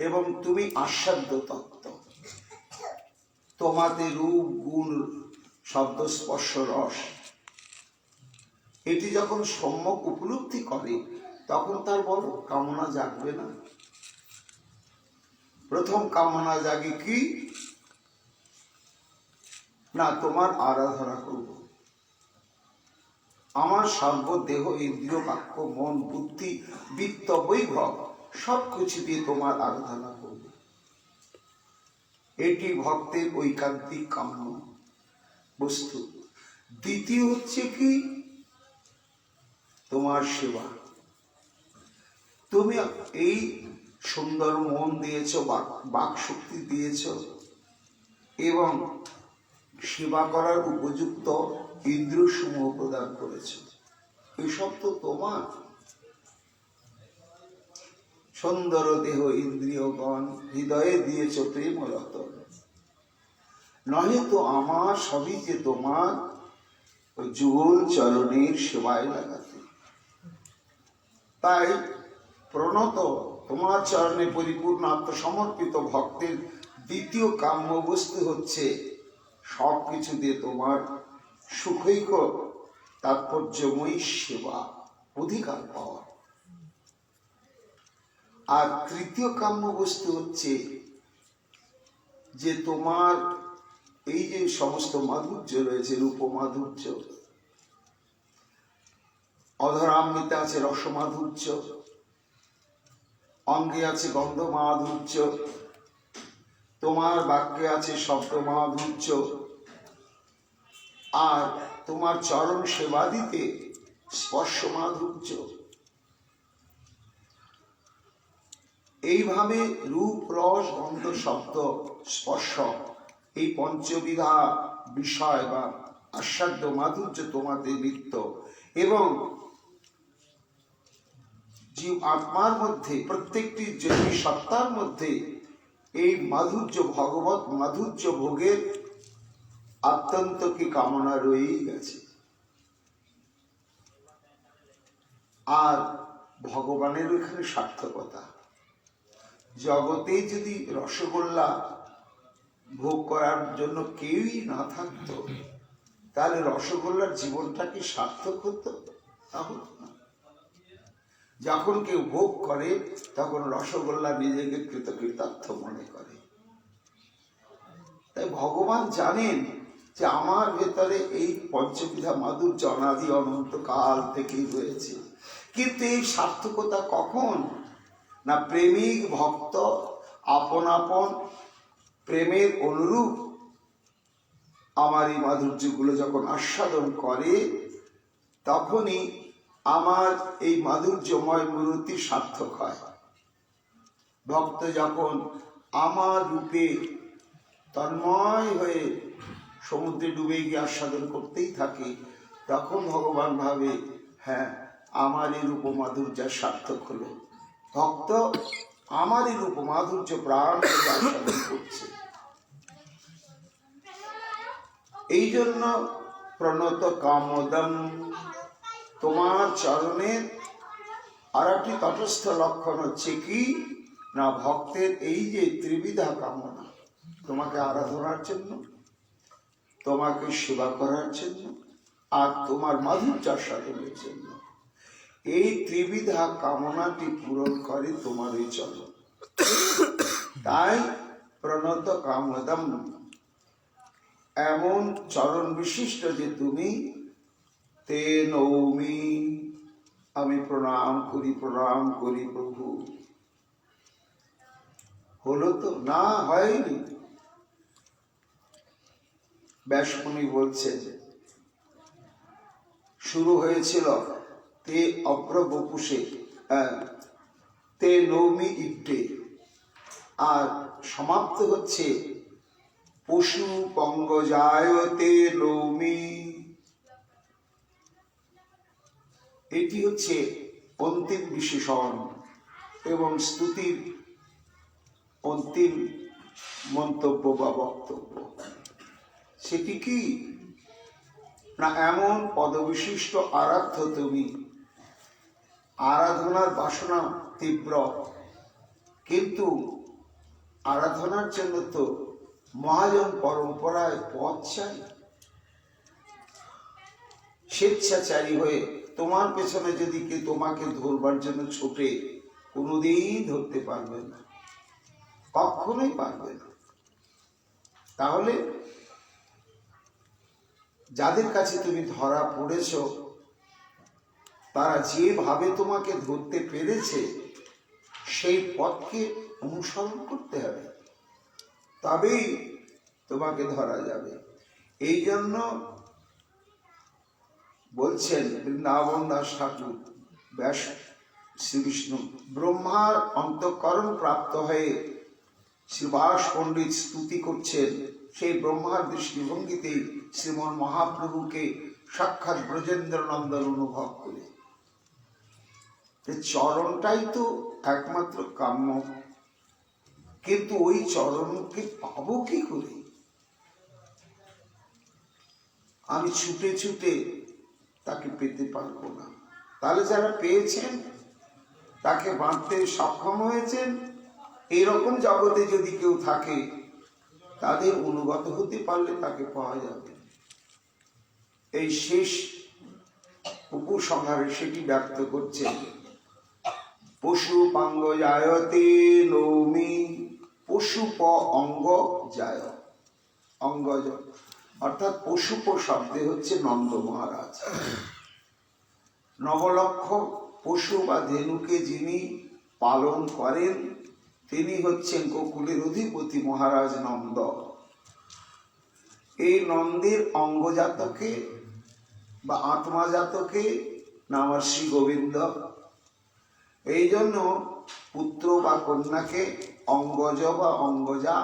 এবং তুমি আস্বাদ্য তত্ত্ব, তোমাতে রূপ গুণ শব্দ স্পর্শ রস, এটি যখন সম্যক উপলব্ধি করে তখন তার বড় কামনা জাগবে না? প্রথম কামনা জাগে কি না, তোমার আরাধনা করব, আমার সর্বদেহ ইন্দ্রিয় বাক্য মন বুদ্ধি বিত্ত বৈভব সবকিছু দিয়ে তোমার আরাধনা করব। এটি ভক্তের ঐকান্তিক কাম্য বস্তু। দ্বিতীয় হচ্ছে কি, তোমার সেবা। তুমি এই সুন্দর মন দিয়েছ, বাক শক্তি দিয়েছ এবং সেবা করার উপযুক্ত ইন্দ্রিয় সমূহ প্রদান করেছ, এসব তো তোমার। সুন্দর দেহ ইন্দ্রিয়গণ হৃদয়ে দিয়েছ প্রেম রতন, নহে তো আমার সবই যে তোমার ওই যুগল চরণের সেবায় লাগাতে। তাই প্রণত তোমার চরণে পরিপূর্ণ আত্মসমর্পিত ভক্তের দ্বিতীয় কাম্য বস্তু হচ্ছে সবকিছু দিয়ে তোমার সুখৈক তাৎপর্যময়ী সেবা অধিকার পাওয়া। আর তৃতীয় কাম্য বস্তু হচ্ছে যে তোমার এই যে সমস্ত মাধুর্য রয়েছে, রূপ মাধুর্য, অধরামৃতে আছে রস মাধুর্য, অঙ্গে আছে গন্ধ মাধুর্য, তোমার বাক্যে আছে শব্দ মাধুর্য, আর তোমার চরণ সেবা দিতে স্পর্শ মাধুর্য। এইভাবে রূপ রস গন্ধ শব্দ স্পর্শ, এই পঞ্চবিধা বিষয় বা আস্বাদ্য মাধুর্য তোমাদের নিত্য, এবং জীব আত্মার মধ্যে প্রত্যেকটি জৈবিক সত্তার মধ্যে এই মাধুর্য ভগবত মাধুর্য ভোগের অত্যন্ত কি কামনা রয়েই গেছে। আর ভগবানের এখানে সার্থকতা। জগতে যদি রসগোল্লা ভোগ করার জন্য কেউই না থাকতো, তাহলে রসগোল্লার জীবনটা কি সার্থক হতো? তা হতো না। যখন কেউ ভোগ করে তখন রসগোল্লা নিজেকে কৃতকৃতার্থ মনে করে। তাই ভগবান জানেন যে আমার ভেতরে এই পঞ্চবিধা মাধুর্য অনাদি অনন্ত কাল থেকেই রয়েছে, কিন্তু এই সার্থকতা কখন না প্রেমিক ভক্ত আপন আপন প্রেমের অনুরূপ আমার এই মাধুর্যগুলো যখন আস্বাদন করে, তখনই আমার এই মাধুর্যময় মূর্তি সার্থক হয়। ভক্ত যখন আমার রূপে তন্ময় হয়ে সমুদ্রে ডুবে গিয়ে আস্বাদন করতেই থাকে, তখন ভগবান ভাবে হ্যাঁ আমার এই রূপ মাধুর্য সার্থক হলো। ভক্ত আমার এই রূপ মাধুর্য প্রাণ আস্বাদন করছে। এই জন্য প্রণত কামোদম, তোমার চরণের আর একটি তটস্থ লক্ষণ হচ্ছে কি না ভক্তের এই যে ত্রিবিধা কামনা, তোমাকে আরাধনার জন্য, তোমাকে সেবা করার জন্য, আর তোমার মাধুর্য আস্বাদনের জন্য। এই ত্রিবিধা কামনাটি পূরণ করে তোমার এই চরণ। তাই প্রণত কামোদম, এমন চরণ বিশিষ্ট যে তুমি, তে নৌমি, আমি প্রণাম করি প্রভু। হলো তো? না, হয়নি। ব্যাসমুনি বলছেন শুরু হয়েছিল তে অপ্রবপুষে, তে নৌমি ইট্টে, আর সমাপ্ত হচ্ছে পশু পঙ্গজায় তে নৌমি। এটি হচ্ছে অন্তিম বিশেষণ এবং স্তুতির অন্তিম মন্তব্য বা বক্তব্য। সেটি কি না এমন পদবিশিষ্ট আরাধ্য তুমি, আরাধনার বাসনা তীব্র, কিন্তু আরাধনার জন্য তো মহাজন পরম্পরায় পথ চাই। স্বেচ্ছাচারী হয়ে তোমার পেছনে যদি কেউ তোমাকে ধরবার জন্য ছোটে, কোনোদিন ধরতে পারবে না, কখনোই পারবে না। তাহলে যাদের কাছে তুমি ধরা পড়েছ, তারা যেভাবে তোমাকে ধরতে পেরেছে সেই পথকে অনুসরণ করতে হবে, তবেই তোমাকে ধরা যাবে। এই জন্য বলছেন বৃন্দাবন দাস ঠাকুর, ব্যাস শ্রীবিষ্ণু ব্রহ্মার অন্তঃকরণ প্রাপ্ত হয়ে শ্রীবাস পণ্ডিত স্তুতি করছেন। সেই ব্রহ্মার দৃষ্টিভঙ্গিতে শ্রীমন মহাপ্রভুকে সাক্ষাৎ ব্রজেন্দ্র নন্দন অনুভব করে। চরণটাই তো একমাত্র কাম্য, কিন্তু ওই চরণকে পাবো কি করে? আমি ছুটে ছুটে তাকে পেতে পারবো না। তাহলে যারা পেয়েছেন, তাকে বাঁধতে সক্ষম হয়েছেন, এইরকম জগতে যদি কেউ থাকে, তাদের অনুগত হতে পারলে তাকে পাওয়া যাবে। এই শেষ উপসংহারে সেটি ব্যক্ত করছেন। পশু পাঙ্গ জায়তে নৌমি, পশুপ অঙ্গ যায়, অঙ্গজ অর্থাৎ পশুপ শব্দে হচ্ছে নন্দ মহারাজ। নবলক্ষ পশু বা ধেনুকে যিনি পালন করেন, তিনি হচ্ছেন গোকুলের অধিপতি মহারাজ নন্দ। এই নন্দের অঙ্গজাতকে বা আত্মাজাতকে নাম শ্রী গোবিন্দ। এই জন্য পুত্র বা কন্যাকে অঙ্গজ বা অঙ্গজা,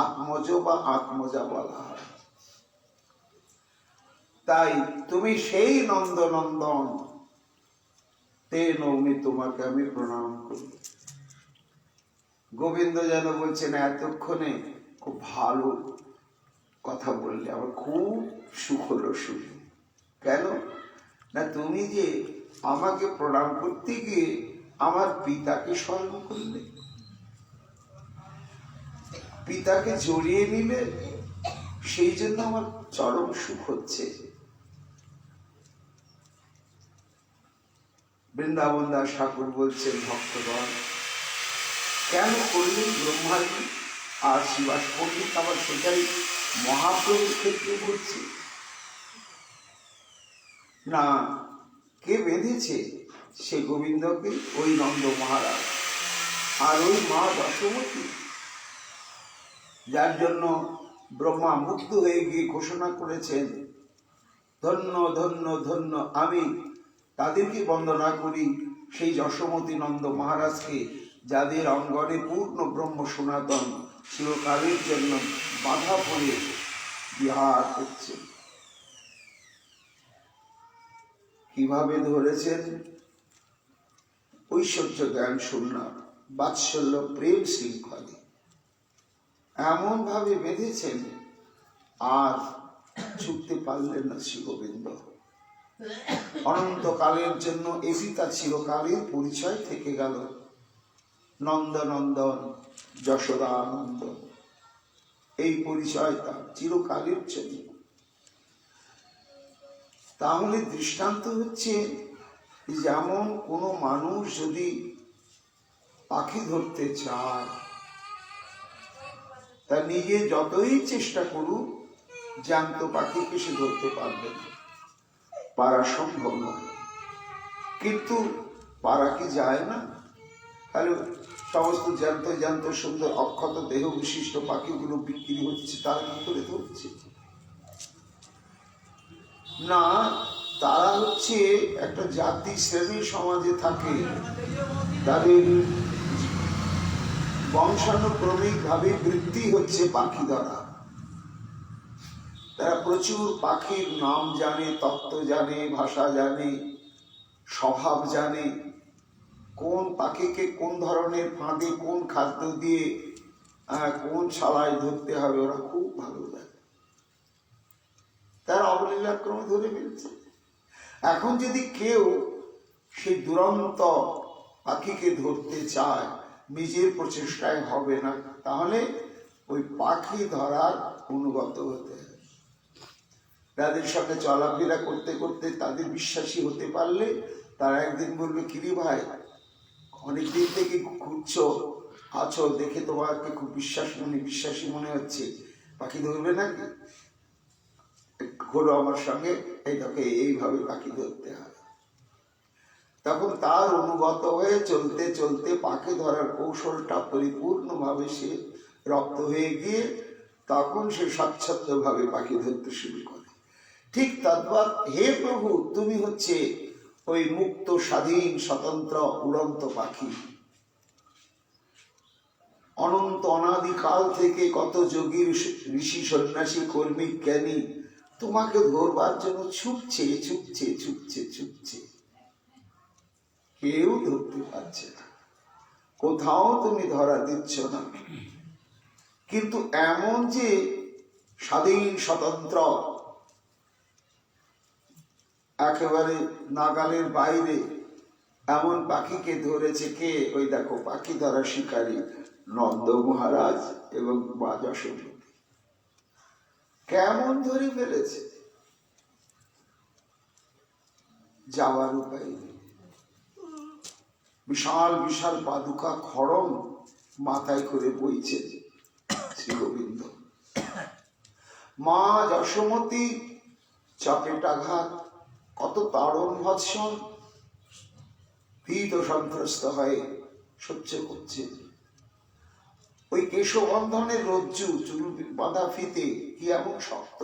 আত্মজ বা আত্মজা বলা হয়। তাই তুমি সেই নন্দনন্দন, তে নৌমি, তোমাকে আমি প্রণাম করি। গোবিন্দ যেন বলছেন এতক্ষণে খুব ভালো কথা বললে আমার খুব সুখ হলো শুনে। কেন না, তুমি যে আমাকে প্রণাম করতে গিয়ে আমার পিতাকে স্মরণ করলে, পিতাকে জড়িয়ে নিলে, সেই জন্য আমার চরম সুখ হচ্ছে। বৃন্দাবন দাস ঠাকুর বলছেন, ভক্তগণ কেন করলেন ব্রহ্মাজি আর শিবাস পণ্ডিত আবার সেটাই মহাপ্রভুর ক্ষেত্রে বলছে না। কে বেঁধেছে সে গোবিন্দকে? ওই নন্দ মহারাজ আর ওই মা যশোমতী, যার জন্য ব্রহ্মা মুগ্ধ হয়ে গিয়ে ঘোষণা করেছেন, ধন্য ধন্য ধন্য আমি তাদেরকে বন্দনা করি, সেই যশোমতী নন্দ মহারাজকে, যাদের অঙ্গনে পূর্ণ ব্রহ্ম সনাতন চিরকালের জন্য বাধা পড়ে বিহার করছে। কিভাবে ধরেছেন? ঐশ্বর্য জ্ঞান শূন্য, বাৎসল্য প্রেম শৃঙ্খলে এমন ভাবে বেঁধেছেন, আর ছুটতে পারলেন না শ্রী গোবিন্দ। অনন্তকালের জন্য এটি তার চিরকালের পরিচয় থেকে গেল, নন্দনন্দন যশোদানন্দ, এই পরিচয় তার চিরকালের জন্য। তাহলে দৃষ্টান্ত হচ্ছে, যেমন কোনো মানুষ যদি পাখি ধরতে চায়, তা নিজে যতই চেষ্টা করুক জ্যান্ত পাখিকে সে ধরতে পারবে না, পারা সম্ভব নয়। কিন্তু পারা কি যায় না? তাহলে সমস্ত জ্যান্ত জ্যান্ত সুন্দর অক্ষত দেহ বিশিষ্ট পাখিগুলো বিক্রি হচ্ছে, তারা কি করে ধরছে? না, তারা হচ্ছে একটা জাতি শ্রেণী সমাজে থাকে, তাদের বংশানুক্রমিক ভাবে বৃত্তি হচ্ছে পাখি ধরা। তারা প্রচুর পাখির নাম জানে, তত্ত্ব জানে, ভাষা জানে, স্বভাব জানে, কোন পাখিকে কোন ধরনের ফাঁদে কোন খাদ্য দিয়ে কোন শালায় ধরতে হবে ওরা খুব ভালো জানে। তারা অবলীলাক্রমে ধরে ফেলছে। এখন যদি কেউ সেই দুরন্ত পাখিকে ধরতে চায়, নিজের প্রচেষ্টায় হবে না, তাহলে ওই পাখি ধরার অনুগত হতে হবে। তাদের সাথে চলাফেরা করতে করতে তাদের বিশ্বাসী হতে পারলে তারা একদিন বলবে, কিরে ভাই, অনেকদিন থেকে ঘুরছো আছো, দেখে তোমাকে খুব বিশ্বাসী মনে হচ্ছে, পাখি ধরবে নাকি? ঘোরো আমার সঙ্গে, এইটাকে এইভাবে পাখি ধরতে হয়। তখন তার অনুগত হয়ে চলতে চলতে পাখি ধরার কৌশলটা পরিপূর্ণভাবে সে রপ্ত হয়ে গিয়ে তখন সে স্বাচ্ছন্দ্যভাবে পাখি ধরতে শুরু করে। ঠিক তদ্বৎ হে প্রভু, তুমি হচ্ছে ওই মুক্ত স্বাধীন স্বতন্ত্র উড়ন্ত পাখি। অনন্ত অনাদিকাল থেকে কত যোগী ঋষি সন্ন্যাসী কর্মী জ্ঞানী তোমাকে ধরবার জন্য ছুটছে ছুটছে ছুটছে ছুটছে, কেউ ধরতে পারছে না, কোথাও তুমি ধরা দিচ্ছ না। কিন্তু এমন যে স্বাধীন স্বতন্ত্র একেবারে নাগালের বাইরে এমন পাখিকে ধরেছে কে? ওই দেখো পাখি ধরা শিকারী নন্দ মহারাজ এবং মা যশোমতী। কেমন ধরে ফেলেছে, যাওয়ার উপায় নেই। বিশাল বিশাল পাদুকা খড়ম মাথায় করে বইছে শ্রী গোবিন্দ। মা যশোমতী চপেটাঘাত, কত তাড়ন ভৎসন, ভীত সন্ত্রস্ত হয়ে সহ্য করছে। ওই কেশবন্ধনের রজ্জু, চুল বাঁধা ফিতে কি এমন শক্ত,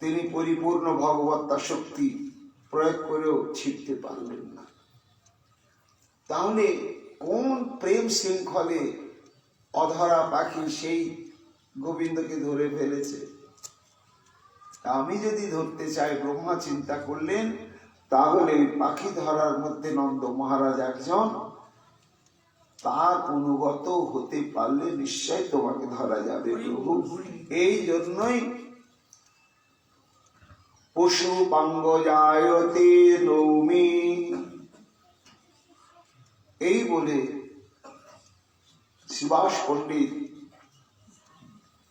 তিনি পরিপূর্ণ ভগবত্তা শক্তি প্রয়োগ করেও ছিঁড়তে পারলেন না। তাহলে কোন প্রেম শৃঙ্খলে অধরা পাখি সেই গোবিন্দকে ধরে ফেলেছে? আমি যদি ধরতে চাই, ব্রহ্মা চিন্তা করলেন, তাহলে পাখি ধরার মধ্যে নন্দ মহারাজ একজন, তার অনুগত হতে পারলে নিশ্চয় তোমাকে ধরা যাবে প্রভু। এই জন্যই পশু পাঙ্গ জায়তে নৌমি, এই বলে শিবাস পণ্ডিত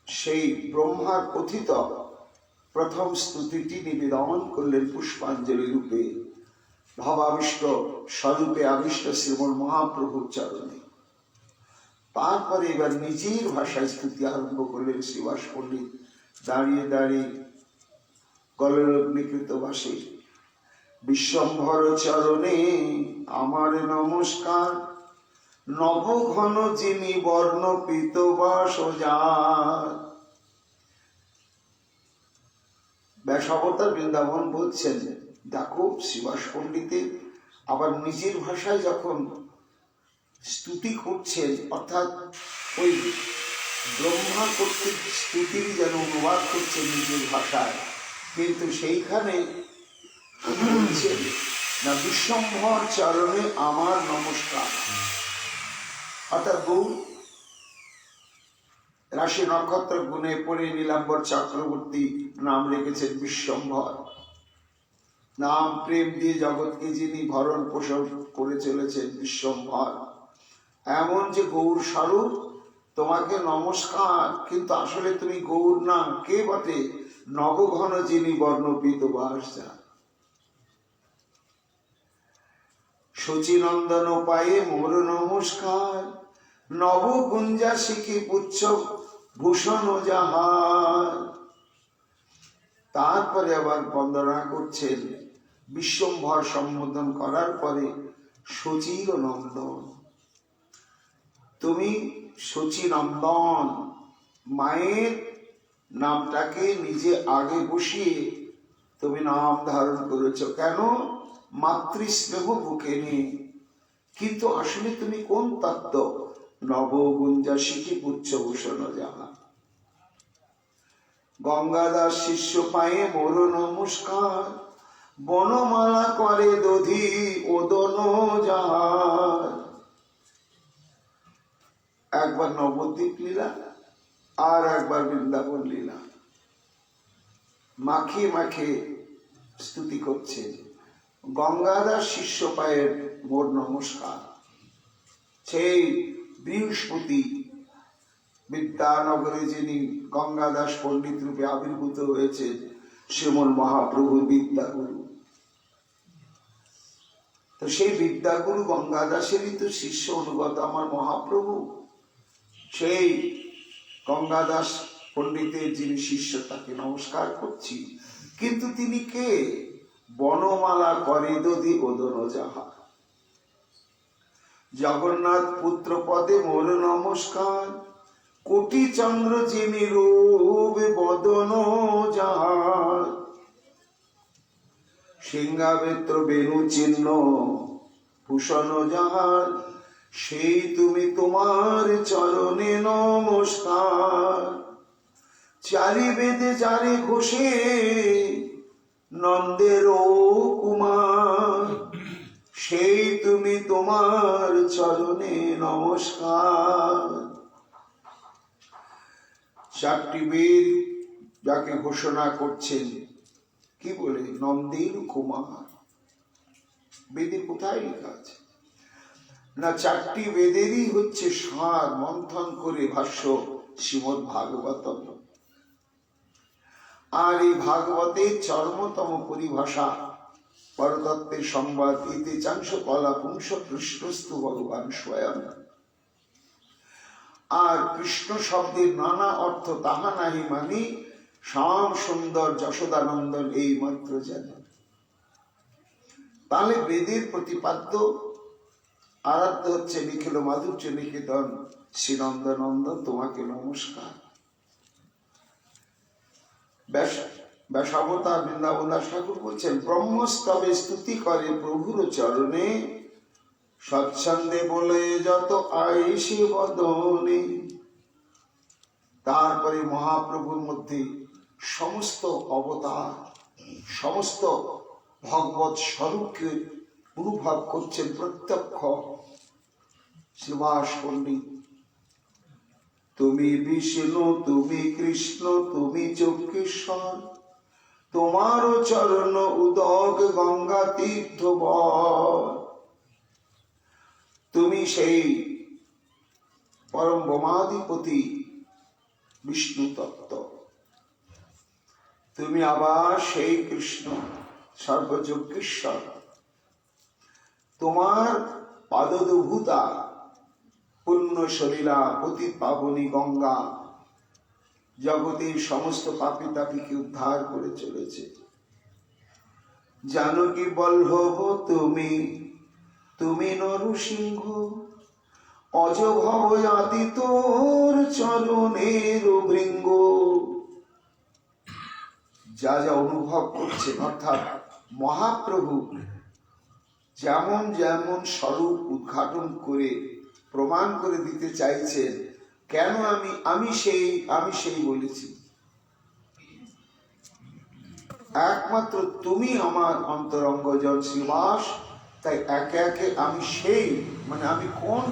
সেই ব্রহ্মার কথিত প্রথম স্তুতিটি নিবেদন করলেন পুষ্পাঞ্জলি রূপে ভাবাবিষ্ট স্বরূপে আবিষ্ট শ্রীমন মহাপ্রভুর চরণে। তারপরে এবার নিজের ভাষায় স্তুতি আরম্ভ করলেন শিবাস পণ্ডিত দাঁড়িয়ে দাঁড়িয়ে কলরগ্নিকৃত বাসে। বিশ্বম্ভর চরণে আমার নমস্কার, নবঘন যিনি বর্ণ পীতবাস যার। ব্যাসাবতার বৃন্দাবন বলছেন, দেখো শিবাস পণ্ডিতের আবার নিজের ভাষায় যখন স্তুতি করছেন, অর্থাৎ ওই ব্রহ্মা কর্তৃক স্তুতির যেন অনুবাদ করছেন নিজের ভাষায়, কিন্তু সেইখানে বলছেন না বিশ্বম্ভর চরণে আমার নমস্কার। অর্থাৎ গৌর রাশি নক্ষত্র গুণে পড়ে নীলাম্বর চক্রবর্তী নাম রেখেছেন বিশ্বম্ভর। নাম প্রেম দিয়ে জগৎকে যিনি ভরণ পোষণ করে চলেছেন বিশ্বম্ভর। এমন যে গৌর স্বরূপ, তোমাকে নমস্কার, কিন্তু আসলে তুমি গৌর না, কে বটে? নবঘন যিনি বর্ণপীত বাস যার। শচীনন্দন পায়ে মোর নমস্কার, নবগুঞ্জা শিখি পুচ্ছ ভূষণ যাহার। তারপরে আবার বন্দনা করছেন বিশ্বম্ভর সম্বোধন করার পরে শচীর নন্দন, তুমি শচীনন্দন, মায়ের নামটাকে নিজে আগে বসিয়ে তুমি নাম ধারণ করেছ। কেন? মাতৃস্নেহ বুকে নিয়ে। কিন্তু আসলে তুমি কোন তত্ত্ব? নবগুঞ্জা শিখি পুচ্ছভূষণ যাহা। গঙ্গাদাস শিষ্য পায়ে মোর নমস্কার, বনমালা করে দধি ওদন যাহার। একবার নবদ্বীপ লীলা আর একবার বৃন্দাবন লীলা মাখিয়ে মাখিয়ে স্তুতি করছেন। গঙ্গাদাস শিষ্য পায়ের মোর নমস্কার, সেই বৃহস্পতি বিদ্যানগরে যিনি গঙ্গাদাস পণ্ডিত রূপে আবির্ভূত হয়েছেন, শ্রীমন মহাপ্রভু বিদ্যাগুরু। তো সেই বিদ্যাগুরু গঙ্গাদাসেরই তো শিষ্য অনুগত আমার মহাপ্রভু। সেই গঙ্গাদাস পণ্ডিতের যিনি শিষ্য, তাকে নমস্কার করছি। কিন্তু তিনি কে? বনমালা করে দধি ওদন যাহার। জগন্নাথ পুত্র পদে মোর নমস্কার, কোটি চন্দ্র যিনি রূপ বদন যাহার। সিংহাবেত্র বেণু চিহ্ন ভূষণ যাহার, সেই তুমি তোমার চরণে নমস্কার। চারি বেদে যারে ঘোষে নন্দের কুমার, সেই তুমি তোমার চরণে নমস্কার। চারটি বেদ যাকে ঘোষণা করছেন কি বলে? নন্দের কুমার। বেদে কোথায় লেখা আছে? না, চারটি বেদেরই হচ্ছে সার মন্থন করে ভাষ্য শ্রীমদ্ ভাগবতম। আর এই ভাগবতের চরমতম পরিভাষা পরতত্ত্বের সংবাদ ইতি চাংশ কলা পুংস কৃষ্ণস্তু ভগবান স্বয়ং। আর কৃষ্ণ শব্দের নানা অর্থ তাহা নাহি মানি, শ্যাম সুন্দর যশোদানন্দন এই মাত্র জানে। তাহলে বেদের প্রতিপাদ্য আরাধ্য হচ্ছে নিখিল মাধুর্য নিকেতন শ্রীনন্দনন্দন, তোমাকে নমস্কার। ব্যাসাবতার বৃন্দাবন দাস ঠাকুর বলছেন, ব্রহ্মস্তবে স্তুতি করে প্রভুর চরণে, সৎসঙ্গে বলে যত আইসে বদনে। তারপরে মহাপ্রভুর মধ্যে সমস্ত অবতার, সমস্ত ভগবত স্বরূপকে অনুভব করছেন প্রত্যক্ষ। শ্রীবাস পণ্ডিত, তুমি বিষ্ণু, তুমি কৃষ্ণ, তুমি চক্ষেশ্বর, তোমারও চরণ উদক গঙ্গা তীর্থ বর। তুমি সেই পরম বোমাধিপতি বিষ্ণু তত্ত্ব, তুমি আবার সেই কৃষ্ণ সর্বযজ্ঞেশ্বর। তোমার পাদদভূতা পুণ্য সলীলা পতিত পাবনী গঙ্গা জগতের সমস্ত পাপী তাপীকে উদ্ধার করে চলেছে। জানকী বল্লভ তুমি, তুমি নরসিংহ, অজভব আদি তোর চরণের ভৃঙ্গ। যা যা অনুভব করছে, অর্থাৎ মহাপ্রভু যেমন যেমন স্বরূপ উদ্ঘাটন করে প্রমাণ করে দিতে চাইছেন, কেন আমি সেই বলেছি, একমাত্র তুমি আমার অন্তরঙ্গজন শ্রীবাস, তাই একে একে আমি সেই, মানে আমি কোন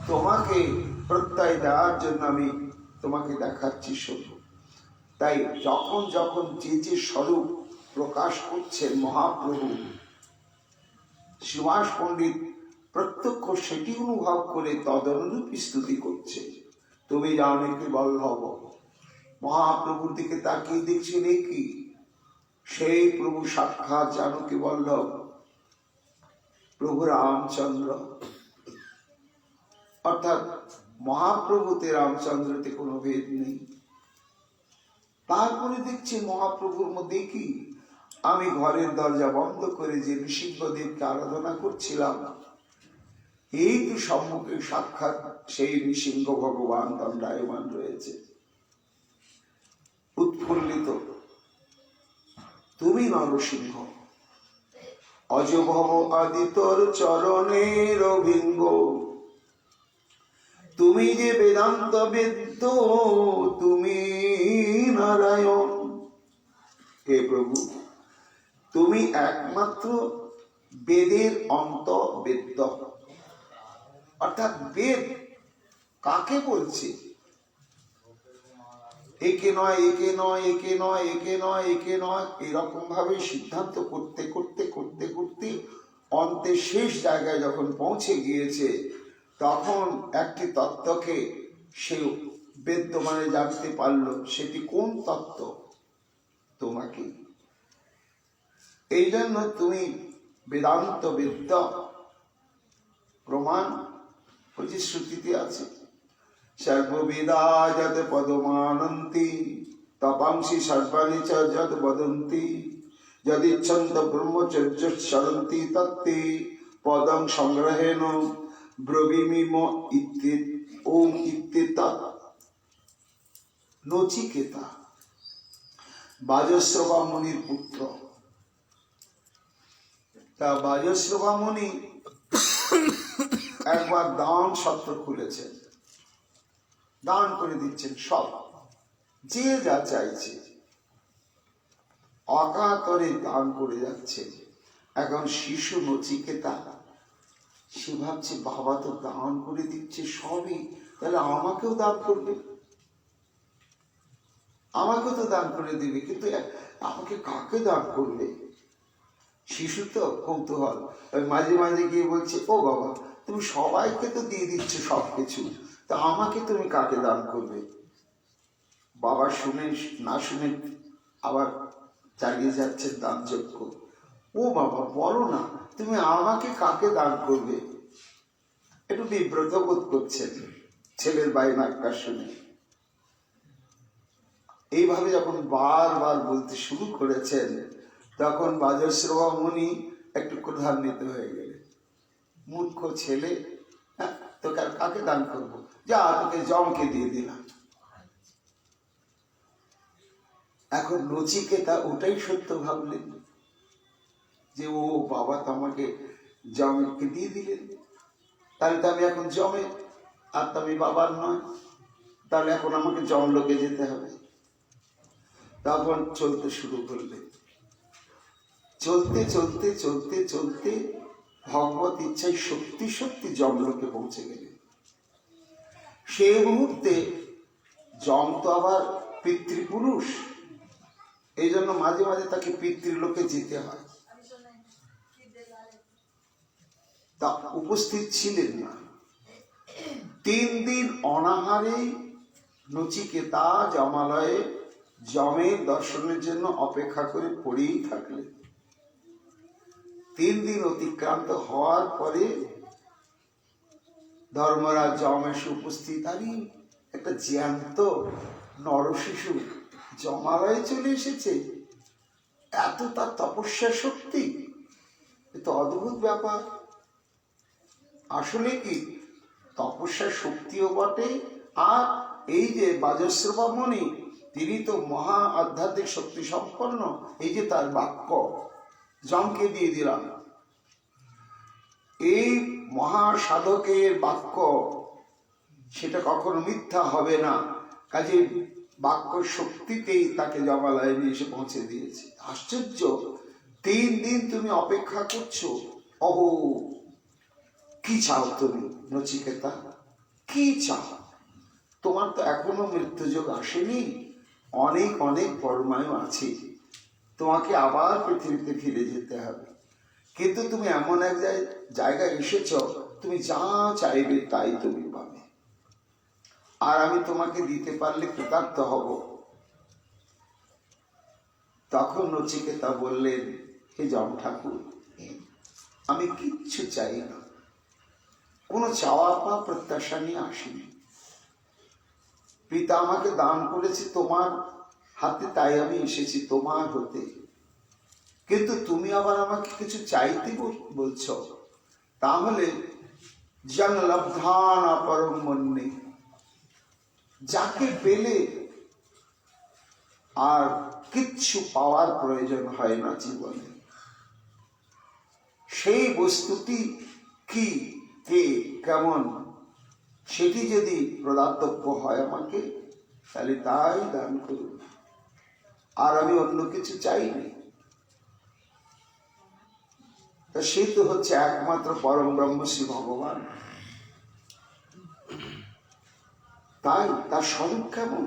তোমাকে প্রত্যয় দেওয়ার জন্য আমি তোমাকে দেখাচ্ছি শুধু। তাই যখন যখন যে স্বরূপ প্রকাশ করছেন মহাপ্রভু, শ্রীবাস পণ্ডিত প্রত্যক্ষ সেটি অনুভব করে তদনুরূপ স্তুতি করছে। তুমি জানকী বল্লভ, মহাপ্রভুর দিকে তাকিয়ে দেখছেন, কি সেই প্রভু সাক্ষাৎ জানকী বল্লভ, প্রভু রামচন্দ্র। অর্থাৎ মহাপ্রভুতে রামচন্দ্রতে কোনো ভেদ নেই। তারপরে দেখছি মহাপ্রভুর মধ্যে কি, আমি ঘরের দরজা বন্ধ করে যে নৃসিংহদেবকে আরাধনা করছিলাম, এই তো সম্মুখে সাক্ষাৎ সেই নৃসিংহ ভগবান দণ্ডায়মান রয়েছে, উৎফুল্লিত। তুমি নরসিংহ, অজভব আদি তোর চরণের ভিঙ্গ। তুমি যে বেদান্ত বেদ্য, তুমি নারায়ণ। হে প্রভু, তুমি একমাত্র বেদের অন্ত বেদ্য। অর্থাৎ বেদ কাকে বলছে? একে নয়, একে নয়, একে নয়, একে নয়, একে নয়, এরকম ভাবে সিদ্ধান্ত করতে করতে করতে করতে অন্তে শেষ জায়গায় যখন পৌঁছে গিয়েছে, তখন একটি তত্ত্বকে সে বেদ্য মানে জানতে পারল। সেটি কোন তত্ত্ব? তোমাকে। এই জন্য তুমি বেদান্ত বেদ্য। প্রমাণ হচ্ছে শ্রুতিতে আছে, সর্ববেদা যদ পদমানন্তি তপাংসি সর্বাণি চ যদ বদন্তি যদিচ্ছন্দ ব্রহ্মচর্য সরন্তি তত্তে পদং সংগ্রহেণ ব্রবীমিম ওম ইত্যেতৎ। নচিকেতা বাজশ্রবা মুনির পুত্র। তা বাজশ্রবা মুনি একবার দান সত্র খুলেছেন, দান করে দিচ্ছেন সব, যে যা চাইছে অকাতরে দান করে যাচ্ছে। এখন শিশু নচিকেতা, সে ভাবছে বাবা তো দান করে দিচ্ছে সবই, তাহলে আমাকেও দান করবে, আমাকে তো দান করে দিবে, কিন্তু আমাকে কাকে দান করবে? শিশু তো কৌতূহল, মাঝে মাঝে গিয়ে বলছে, ও বাবা তুমি সবাইকে তো দিয়ে দিচ্ছ সবকিছু, তা আমাকে তুমি কাকে দান করবে? বাবা শুনে না শুনে আবার চালিয়ে যাচ্ছে দান যজ্ঞ। ও বাবা বলো না, তুমি আমাকে কাকে দান করবে? একটু বিব্রত বোধ করছেন ছেলের বায়নাক্কা শুনে। এইভাবে যখন বারবার বলতে শুরু করেছেন, তখন বাজশ্রবা মুনি একটু ক্রোধান্বিত হয়ে গেলেন। মূর্খ ছেলে, তোকে আর কাকে দান করবো, যা তোকে জমকে দিয়ে দিলাম। এখন নচিকেতা ওটাই সত্য ভাবলেন যে ও বাবা তো আমাকে জমকে দিয়ে দিলেন, তাহলে তো আমি এখন জমে, আর তো আমি বাবার নয়, তাহলে এখন আমাকে জমলোকে যেতে হবে। তখন চলতে শুরু করলেন। চলতে চলতে চলতে চলতে ভগবত ইচ্ছায় সত্যি সত্যি যমলোকে পৌঁছে গেলেন। সেই মুহূর্তে যম তো আবার পিতৃপুরুষ, এই জন্য মাঝে মাঝে তাকে পিতৃলোকে যেতে হয়। তা উপস্থিত ছিলেন না। 3 দিন অনাহারে নচিকেতা যমালয়ে যমের দর্শনের জন্য অপেক্ষা করে পড়েই থাকলেন। 3 দিন অতিক্রান্ত হওয়ার পরে ধর্মরাজ যম এসে উপস্থিত। আরে একটা জ্যান্ত নরশিশু যমালয়ে চলে এসেছে, এত তার তপস্যা শক্তি, এ তো অদ্ভুত ব্যাপার। আসলে কি তপস্যার শক্তিও বটে, আর এই যে বাজশ্রবা মুনি তিনি তো মহা আধ্যাত্মিক শক্তি সম্পন্ন। এই যে তার বাক্য যমকে দিয়ে দিলাম, এই মহা সাধকের বাক্য সেটা কখনো মিথ্যা হবে না। কাজে বাক্য শক্তিতেই তাকে যমালয়ে নিয়ে এসে পৌঁছে দিয়েছে। আশ্চর্য, 3 দিন তুমি অপেক্ষা করছো। অহো, কি চাও তুমি নচিকেতা, কি চাও? তোমার তো এখনো মৃত্যুযোগ আসেনি, অনেক অনেক পরমায়ু আছে, তোমাকে আবার পৃথিবীতে ফিরে যেতে হবে। কিন্তু তুমি এমন এক জায়গায় এসেছ, তুমি যা চাইবে তাই তুমি পাবে, আর আমি তোমাকে দিতে পারলে কৃতার্থ হব। তখন নচিকেতা বললেন, হে যম ঠাকুর, আমি কিচ্ছু চাই না, কোনো চাওয়া পা প্রত্যাশা নিয়ে আসিনি। পিতা আমাকে দান করেছে তোমার হাতে, তাই আমি এসেছি তোমার হতে। কিন্তু তুমি আবার আমাকে কিছু চাইতে বলছো, তাহলে জন লব্ধান অপরম মন্যে, যাকে পেলে আর কিচ্ছু পাওয়ার প্রয়োজন হয় না জীবনে, সেই বস্তুটি কি, কে, কেমন, সেটি যদি প্রদাতব্য হয় আমাকে, তাহলে তাই দান করুন, আর আমি অন্য কিছু চাইনি। তা সে তো হচ্ছে একমাত্র পরম ব্রহ্ম শ্রী ভগবান। তাই তার স্বরূপ কেমন,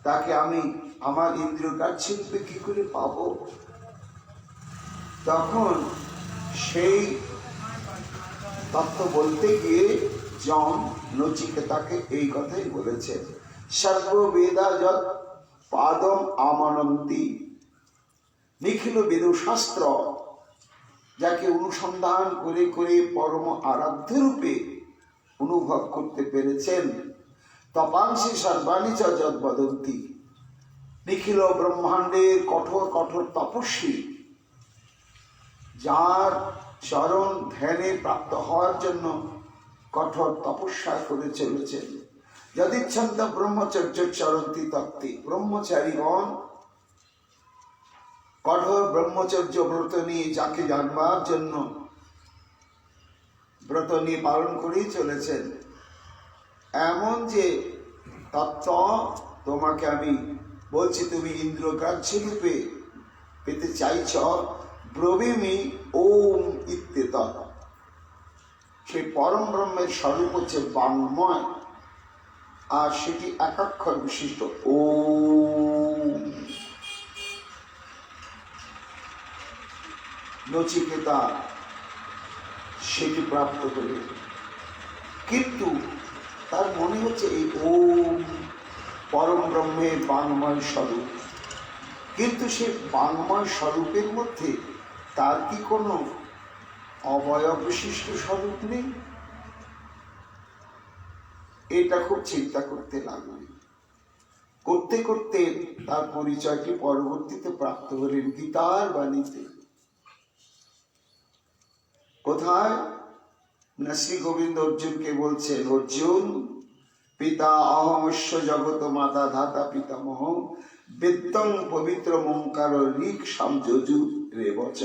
তাকে আমি আমার ইন্দ্রিয় কার্যরূপে কি করে পাবো? তখন সেই তত্ত্ব বলতে গিয়ে যম নচিকেতাকে এই কথাই বলেছেন, সর্ববেদা যৎ পাদম আমানন্তি, নিখিল বেদ শাস্ত্র যাকে অনুসন্ধান করে করে পরম আরাধ্য রূপে অনুভব করতে পেরেছেন, তপাংসি সর্বাণি চ যৎ বদন্তি, নিখিল ব্রহ্মাণ্ডের কঠোর কঠোর তপস্বী যার চরণ ধ্যানে প্রাপ্ত হওয়ার জন্য কঠোর তপস্যা করে চলেছেন, যদিচ্ছন্দ ব্রহ্মচর্য চরন্তি তত্ত্বে, ব্রহ্মচারীগণ কঠোর ব্রহ্মচর্য ব্রত নিয়ে যাকে জানবার জন্য ব্রত নিয়ে পালন করেই চলেছেন, এমন যে তত্ত্ব তোমাকে আমি বলছি, তুমি ইন্দ্রগ্রাহ্য রূপে পেতে চাইছ, ব্রবীমি ওম ইত্যেত, সেই পরম ব্রহ্মের স্বরূপ হচ্ছে বাংময়, আর সেটি একাক্ষর বিশিষ্ট ওম। নচিকেতা সেটি প্রাপ্ত করে, কিন্তু তার মনে হচ্ছে এই ওম পরম ব্রহ্মের বাংময় স্বরূপ, কিন্তু সে বাংময় স্বরূপের মধ্যে তার কি কোনো অবয়ব বিশিষ্ট স্বরূপ নেই? এটা খুব চিন্তা করতে লাগলেন। করতে করতে তার পরিচয়টি পরবর্তীতে প্রাপ্ত হলেন গীতার বাণীতে। কোথায় না শ্রী গোবিন্দ অর্জুনকে বলছেন, অর্জুন পিতা অহমস্য জগত মাতা ধাতা পিতামহ বেদং পবিত্র মঙ্কার ঋক সামযজু রেবচ,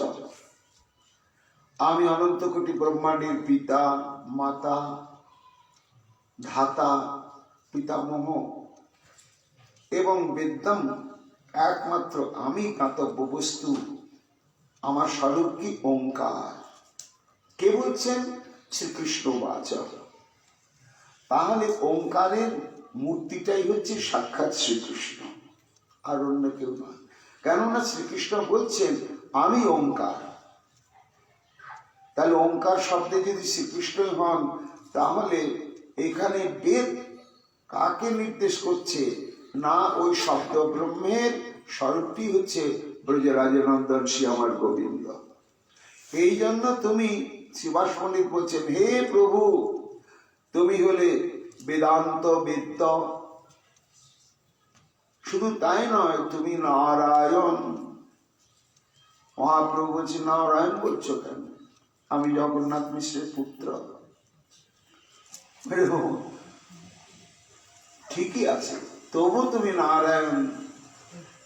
আমি অনন্ত কোটি ব্রহ্মাণ্ডের পিতা, মাতা, ধাতা, পিতামহ এবং বেদম একমাত্র আমি জ্ঞাতব্য বস্তু, আমার স্বরূপ কি ওঙ্কার। কে বলছেন? শ্রীকৃষ্ণ বাচা। তাহলে ওঙ্কারের মূর্তিটাই হচ্ছে সাক্ষাৎ শ্রীকৃষ্ণ, আর অন্য কেউ নয়। কেননা শ্রীকৃষ্ণ বলছেন আমি ওঙ্কার। তাহলে ওঙ্কার শব্দে যদি শ্রীকৃষ্ণই হন, তাহলে এখানে বেদ কাকে নির্দেশ করছে? না, ওই শব্দ ব্রহ্মের স্বরূপটি হচ্ছে ব্রজরাজনন্দন শ্রী আমার গোবিন্দ। এই জন্য তুমি শ্রীবাস পণ্ডিত বলছেন, হে প্রভু, তুমি হলে বেদান্ত বেদ্য। শুধু তাই নয়, তুমি নারায়ণ। মহাপ্রভু বলছে, নারায়ণ বলছো কেন? আমি জগন্নাথ মিশ্রের পুত্র। ঠিকই আছে, তবু তুমি নারায়ণ।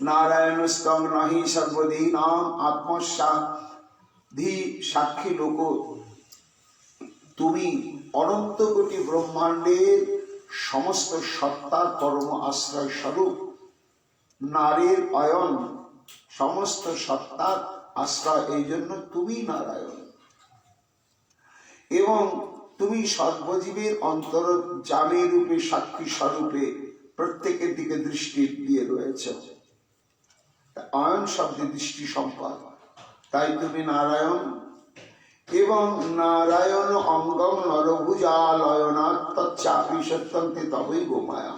নারায়ণ স্তং নাহি সর্বদি নাম আত্মসাধি সাক্ষী লোক। তুমি অনন্ত কোটি ব্রহ্মাণ্ডের সমস্ত সত্তার পরম আশ্রয় স্বরূপ। নারীর অয়ন সমস্ত সত্তার আশ্রয়, এই জন্য তুমি নারায়ণ। এবং তুমি সর্বজীবের অন্তর জামে রূপে সাক্ষী স্বরূপে প্রত্যেকের দিকে দৃষ্টি দিয়ে রয়েছ। অয়ন শব্দে দৃষ্টি সম্পদ, তাই তুমি নারায়ণ। এবং নারায়ণ অঙ্গম নরভুজালয়নাত্মচাপি সত্যন্তে তবেই গোমায়া।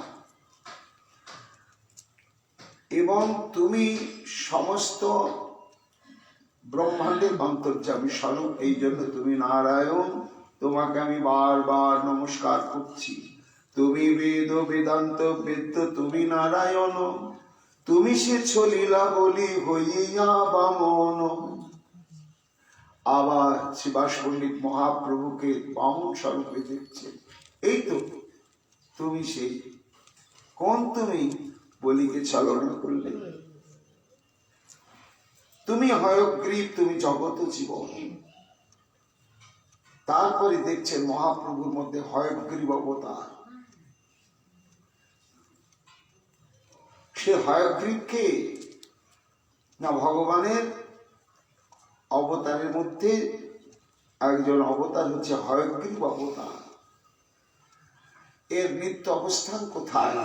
এবং তুমি সমস্ত ব্রহ্মাণ্ডের অন্তর্যামী স্বরূপ, এই জন্য তুমি নারায়ণ। তোমাকে আমি বারবার নমস্কার করছি। তুমি বেদ বেদান্ত বেদ্য, তুমি নারায়ণ। তুমি সে ছলিলা বলি হইয়া বামন। আবার শ্রীবাস পণ্ডিত মহাপ্রভুকে বামন স্বরূপে দেখছেন। এই তো তুমি সেই। কোন তুমি? বলিকে ছলনা করলে। তুমি হয়গ্রীব, তুমি জগত জীবন। তারপরে দেখছেন মহাপ্রভুর মধ্যে হয়গ্রীব অবতার। সে হয়গ্রীব কে? না, ভগবানের অবতারের মধ্যে একজন অবতার হচ্ছে হয়গ্রীব অবতার। এর নিত্য অবস্থান কোথায়?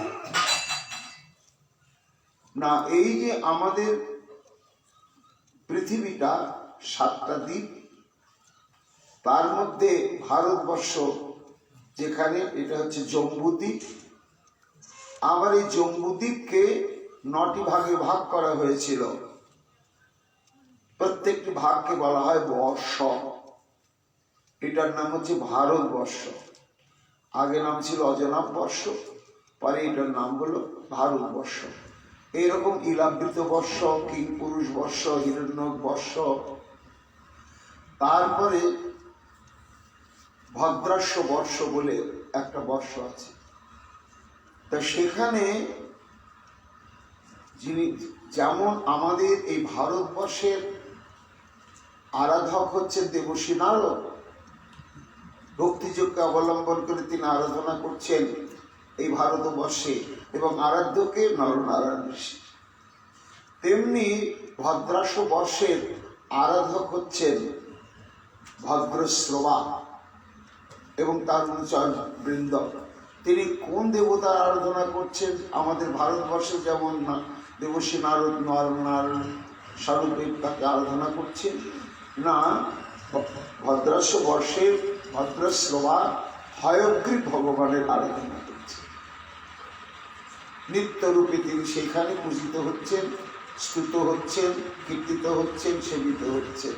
না, এই যে আমাদের পৃথিবীটা 7টা দ্বীপ, তার মধ্যে ভারতবর্ষ যেখানে, এটা হচ্ছে জম্বুদ্বীপ। আবার এই জম্বুদ্বীপকে 9টি ভাগে ভাগ করা হয়েছিল। প্রত্যেকটি ভাগকে বলা হয় বর্ষ। এটার নাম হচ্ছে ভারতবর্ষ। আগে নাম ছিল অজনাব বর্ষ, পরে এটার নাম হলো ভারতবর্ষ। এইরকম ইলাবৃত বর্ষ, কিংপুরুষ বর্ষ, হিরণ্যক বর্ষ, তারপরে ভদ্রাস্য বর্ষ বলে একটা বর্ষ আছে। তা সেখানে যিনি, যেমন আমাদের এই ভারতবর্ষের আরাধক হচ্ছেন দেবর্ষী নারদ, ভক্তিযোগকে অবলম্বন করে তিনি আরাধনা করছেন এই ভারতবর্ষে, এবং আরাধ্যকে নরনারায়ণ ঋষি। তেমনি ভদ্রাস্য বর্ষের আরাধক হচ্ছেন ভদ্রশ্রবা এবং তার অনুচর বৃন্দ। তিনি কোন দেবতার আরাধনা করছেন? আমাদের ভারতবর্ষে যেমন দেবর্ষী নারদ নরনারায়ণ স্বরূপে তাকে আরাধনা করছেন, না, ভদ্রাস্য বর্ষের ভদ্রশ্রবা হয়গ্রীব ভগবানের আরাধনা করছেন। নিত্যরূপে তিনি সেখানে পূজিত হচ্ছেন, স্তুত হচ্ছেন, কীর্তিত হচ্ছেন, সেবিত হচ্ছেন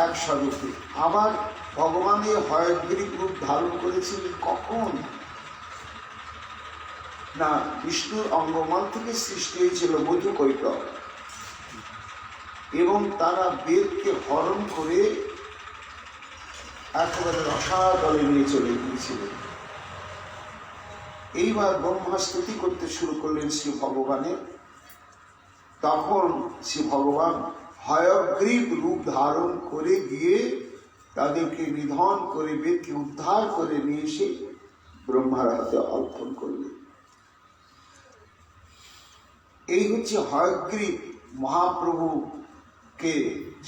এক স্বরূপে। আবার ভগবান এই হয়গ্রীব রূপ ধারণ করেছিলেন কখন? না, বিষ্ণুর অঙ্গমল থেকে সৃষ্টি হয়েছিল মধুকৈটব, এবং তারা বেদকে হরণ করে একেবারে রসাতলে নিয়ে চলে গিয়েছিলেন। এইবার ব্রহ্মা স্তুতি করতে শুরু করলেন শ্রী ভগবানের। তখন শ্রী ভগবান হয়গ্রীব রূপ ধারণ করে গিয়ে তাদেরকে নিধন করে বেদকে উদ্ধার করে নিয়ে এসে ব্রহ্মার হাতে অর্পণ করলেন। এই হচ্ছে হয়গ্রীব মহাপ্রভু কে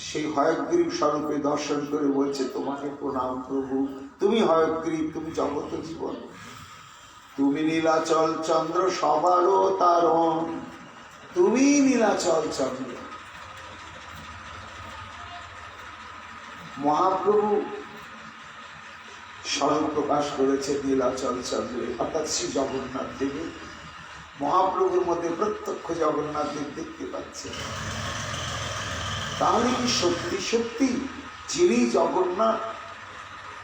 সেই হয়গ্রীব স্বরূপে দর্শন করে বলছে, তোমাকে প্রণাম প্রভু, তুমি হয়গ্রীব, তুমি জগত জীবন, তুমি নীলাচল চন্দ্র সবারও তারণ, তুমি নীলাচল চন্দ্র। মহাপ্রভু স্বরূপ প্রকাশ করেছে নীলাচল চন্দ্রে, অর্থাৎ শ্রী জগন্নাথ দেবে। মহাপ্রভুর মধ্যে প্রত্যক্ষ জগন্নাথ দেব দেখতে পাচ্ছে। তাহলে কি সত্যি সত্যি যিনি জগন্নাথ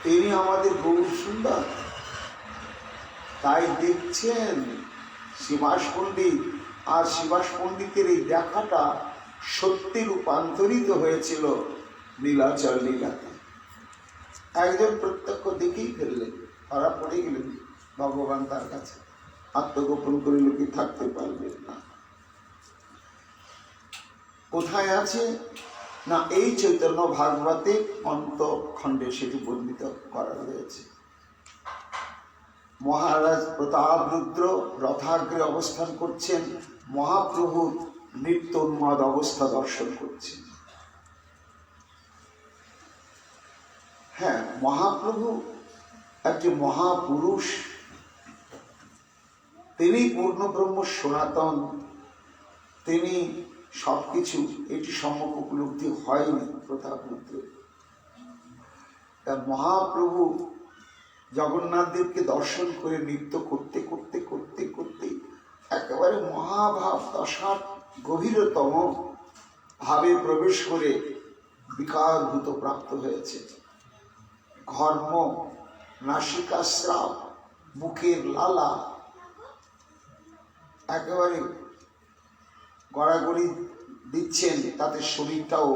তিনি আমাদের গৌর সুন্দর? তাই দেখছেন শিবাস পণ্ডিত, আর শিবাস পণ্ডিতের এই দেখাটা সত্যি রূপান্তরিত হয়েছিল নীলাচল লীলাতে। একজন প্রত্যক্ষ দেখেই ফেললেন, ধরা পড়ে গেলেন ভগবান তার কাছে, আত্মগোপন করে লোকে থাকতে পারবেন না। কোথায় আছে না, এই চৈতন্য ভাগবতে অন্তখণ্ডে সেটি বর্ণিত করা রয়েছে। মহারাজ প্রতাপরুদ্র রথাগ্রে অবস্থান করছেন, মহাপ্রভুর নিত্য উন্মাদ অবস্থা দর্শন করছেন। হ্যাঁ, মহাপ্রভু একটি মহাপুরুষ, তিনি পূর্ণ ব্রহ্ম সনাতন, তিনি সবকিছু, এটি সম্যক উপলব্ধি হয়নি প্রতাপরুদ্র। মহাপ্রভু জগন্নাথ দেবকে দর্শন করে নৃত্য করতে করতে করতে করতে একেবারে মহাভাব দশার গভীরতম ভাবে প্রবেশ করে বিকারভূত প্রাপ্ত হয়েছে। ঘর্ম, নাসিকাস্রাব, মুখের লালা একেবারে গড়াগড়ি দিচ্ছেন, তাতে শরীরটাও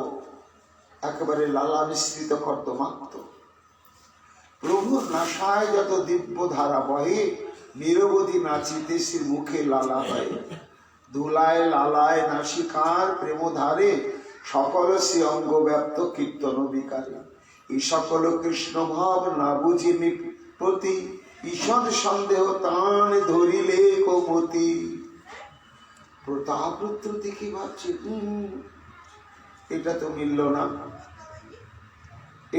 একেবারে লালা মিশ্রিত কর্দমাক্ত। প্রভুর নাসায় যত দিব্য ধারা বহে, নিরবধি নাচিতে শ্রী মুখে লালা হয়। ধুলায় লালায় নাসিকার প্রেমধারে, সকল শ্রী অঙ্গ ব্যাপ্ত কীর্তন বিকারে। এই সকল কৃষ্ণ ভাব না বুঝিনি প্রতি, ঈষৎ সন্দেহ তান ধরিলে কোমতি। প্রতাপরুদ্র দেখি ভাবছে, এটা তো মিলল না,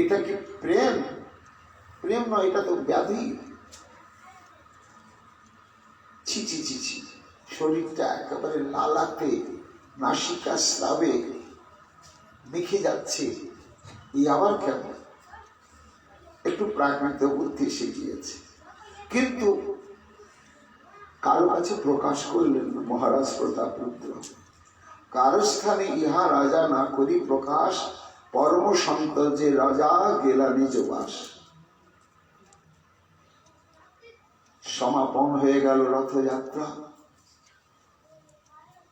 এটা কি প্রেম? প্রেম নয়, এটা তো ব্যাধি। ছি ছি ছি ছি, শরীরটা একেবারে লালাতে নাসিকা স্রাবে মেখে যাচ্ছে, এই আবার কেমন? একটু প্রাকৃত বুদ্ধি শিখিয়েছে, কিন্তু কারো কাছে প্রকাশ করলেন না মহারাজ প্রতাপরুদ্র। কারো স্থানে ইহা রাজা না করি প্রকাশ, পরম সন্ত যে রাজা গেলা নিজ বাস। সমাপন হয়ে গেল রথযাত্রা,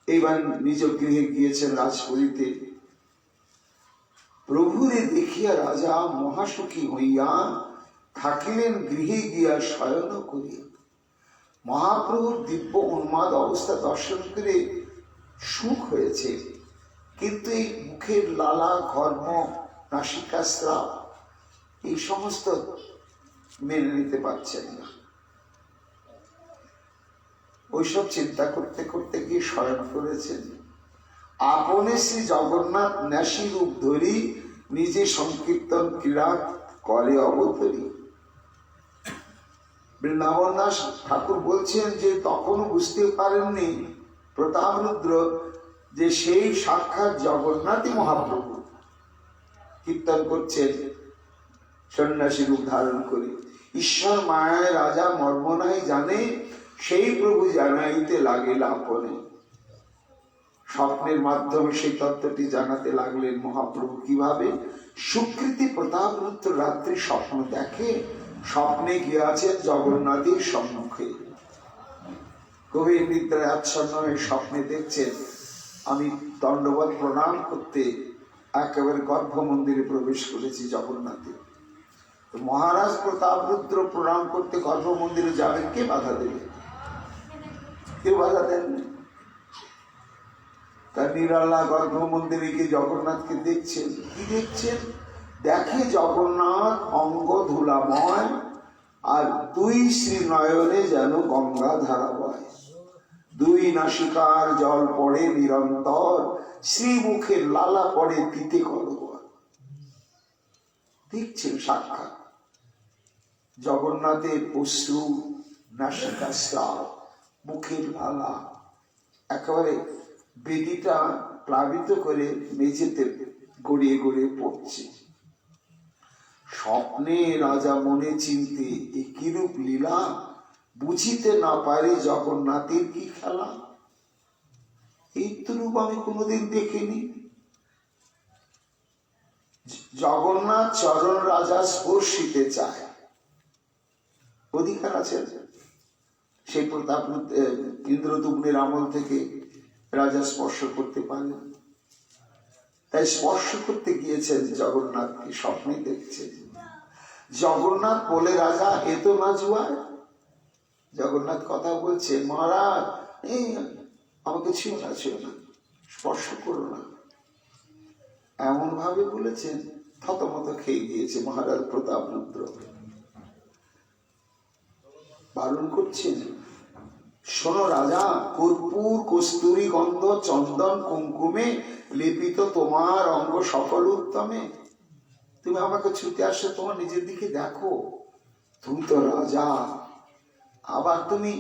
এইবার নিজ গৃহে গিয়েছেন রাজপুরীতে। প্রভুরে দেখিয়া রাজা মহাসুখী হইয়া, থাকিলেন গৃহে গিয়া শয়ন করিয়া। মহাপ্রভুর দিব্য উন্মাদ অবস্থা দর্শন করে সুখ হয়েছে, কিন্তু এই মুখের লালা, ঘর্ম, নাসিকাস্রাব এই সমস্ত মেনে নিতে পারছেন না। ওইসব চিন্তা করতে করতে গিয়ে শয়ন করেছেন। আপনে শ্রী জগন্নাথ ন্যাসী রূপ ধরি, নিজে সংকীর্তন ক্রীড়া করে অবতরী। বৃন্দাবন দাস ঠাকুর বলছেন যে তখনও বুঝতে পারেননি প্রতাপরুদ্র যে সেই সাক্ষাৎ জগন্নাথই মহাপ্রভু কীর্তন করছেন সন্ন্যাসী রূপ ধারণ করে। ঈশ্বর মায়ায় রাজা মর্ম নাই জানে, সেই প্রভু জানাইতে লাগিল আপনে। স্বপ্নের মাধ্যমে সেই তত্ত্বটি জানাতে লাগলেন মহাপ্রভু। কিভাবে? সুকৃতি প্রতাপরুদ্র রাত্রি স্বপ্ন দেখে, স্বপ্নে গিয়াছেন জগন্নাথের সম্মুখে। গভীর নিদ্রায় আচ্ছন্ন হয়ে স্বপ্নে দেখছেন, আমি দণ্ডবত প্রণাম করতে একেবারে গর্ভ মন্দিরে প্রবেশ করেছি জগন্নাথে। তো মহারাজ প্রতাপরুদ্র প্রণাম করতে গর্ভ মন্দিরে যাবেন, কে বাধা দেবে? কেউ বাধা দেননি। তার নিরালা গর্ভ মন্দিরে গিয়ে জগন্নাথকে দেখছেন। কি দেখছেন? দেখে জগন্নাথ অঙ্গ ধুলাময়, আর দুই শ্রী নয়নে যেন গঙ্গা ধারা বয়। দুই নাসিকার জল পড়ে নিরন্তর, শ্রীমুখের লালা পড়ে তিতে কলবর। দেখছেন সাক্ষাৎ জগন্নাথের অশ্রু, নাসিকা স্রাব, মুখের লালা একেবারে বেদিটা প্লাবিত করে মেঝেতে গড়িয়ে গড়িয়ে পড়ছে। স্বপ্নে রাজা মনে চিনতে এ কিরূপ লীলা, বুঝিতে না পারে জগন্নাথের কি খেলা। এই তো রূপ আমি কোনোদিন দেখিনি। জগন্নাথ চরণ রাজা স্পর্শিতে চায়, অধিকার আছে। সেই প্রতাপ ইন্দ্রদুম্নের আমল থেকে রাজা স্পর্শ করতে পারেন, তাই স্পর্শ করতে গিয়েছেন জগন্নাথকে, স্বপ্নে দেখছেন। জগন্নাথ বলে রাজা এ তো না জুয়ায়। জগন্নাথ কথা বলছে, মহারাজ এই আমাকে ছিল না, স্পর্শ করো না, এমন ভাবে বলেছেন থতমত খেয়ে গিয়েছে মহারাজ প্রতাপ রুদ্র। বারণ করছেন, শোনো রাজা, কর্পূর কস্তুরী গন্ধ চন্দন কুমকুমে লেপিত তোমার অঙ্গ সকল উত্তমে। তুমি আমাকে ছুটে আসে, তোমার নিজের দিকে দেখো, তুমি তো রাজা, আবার তুমি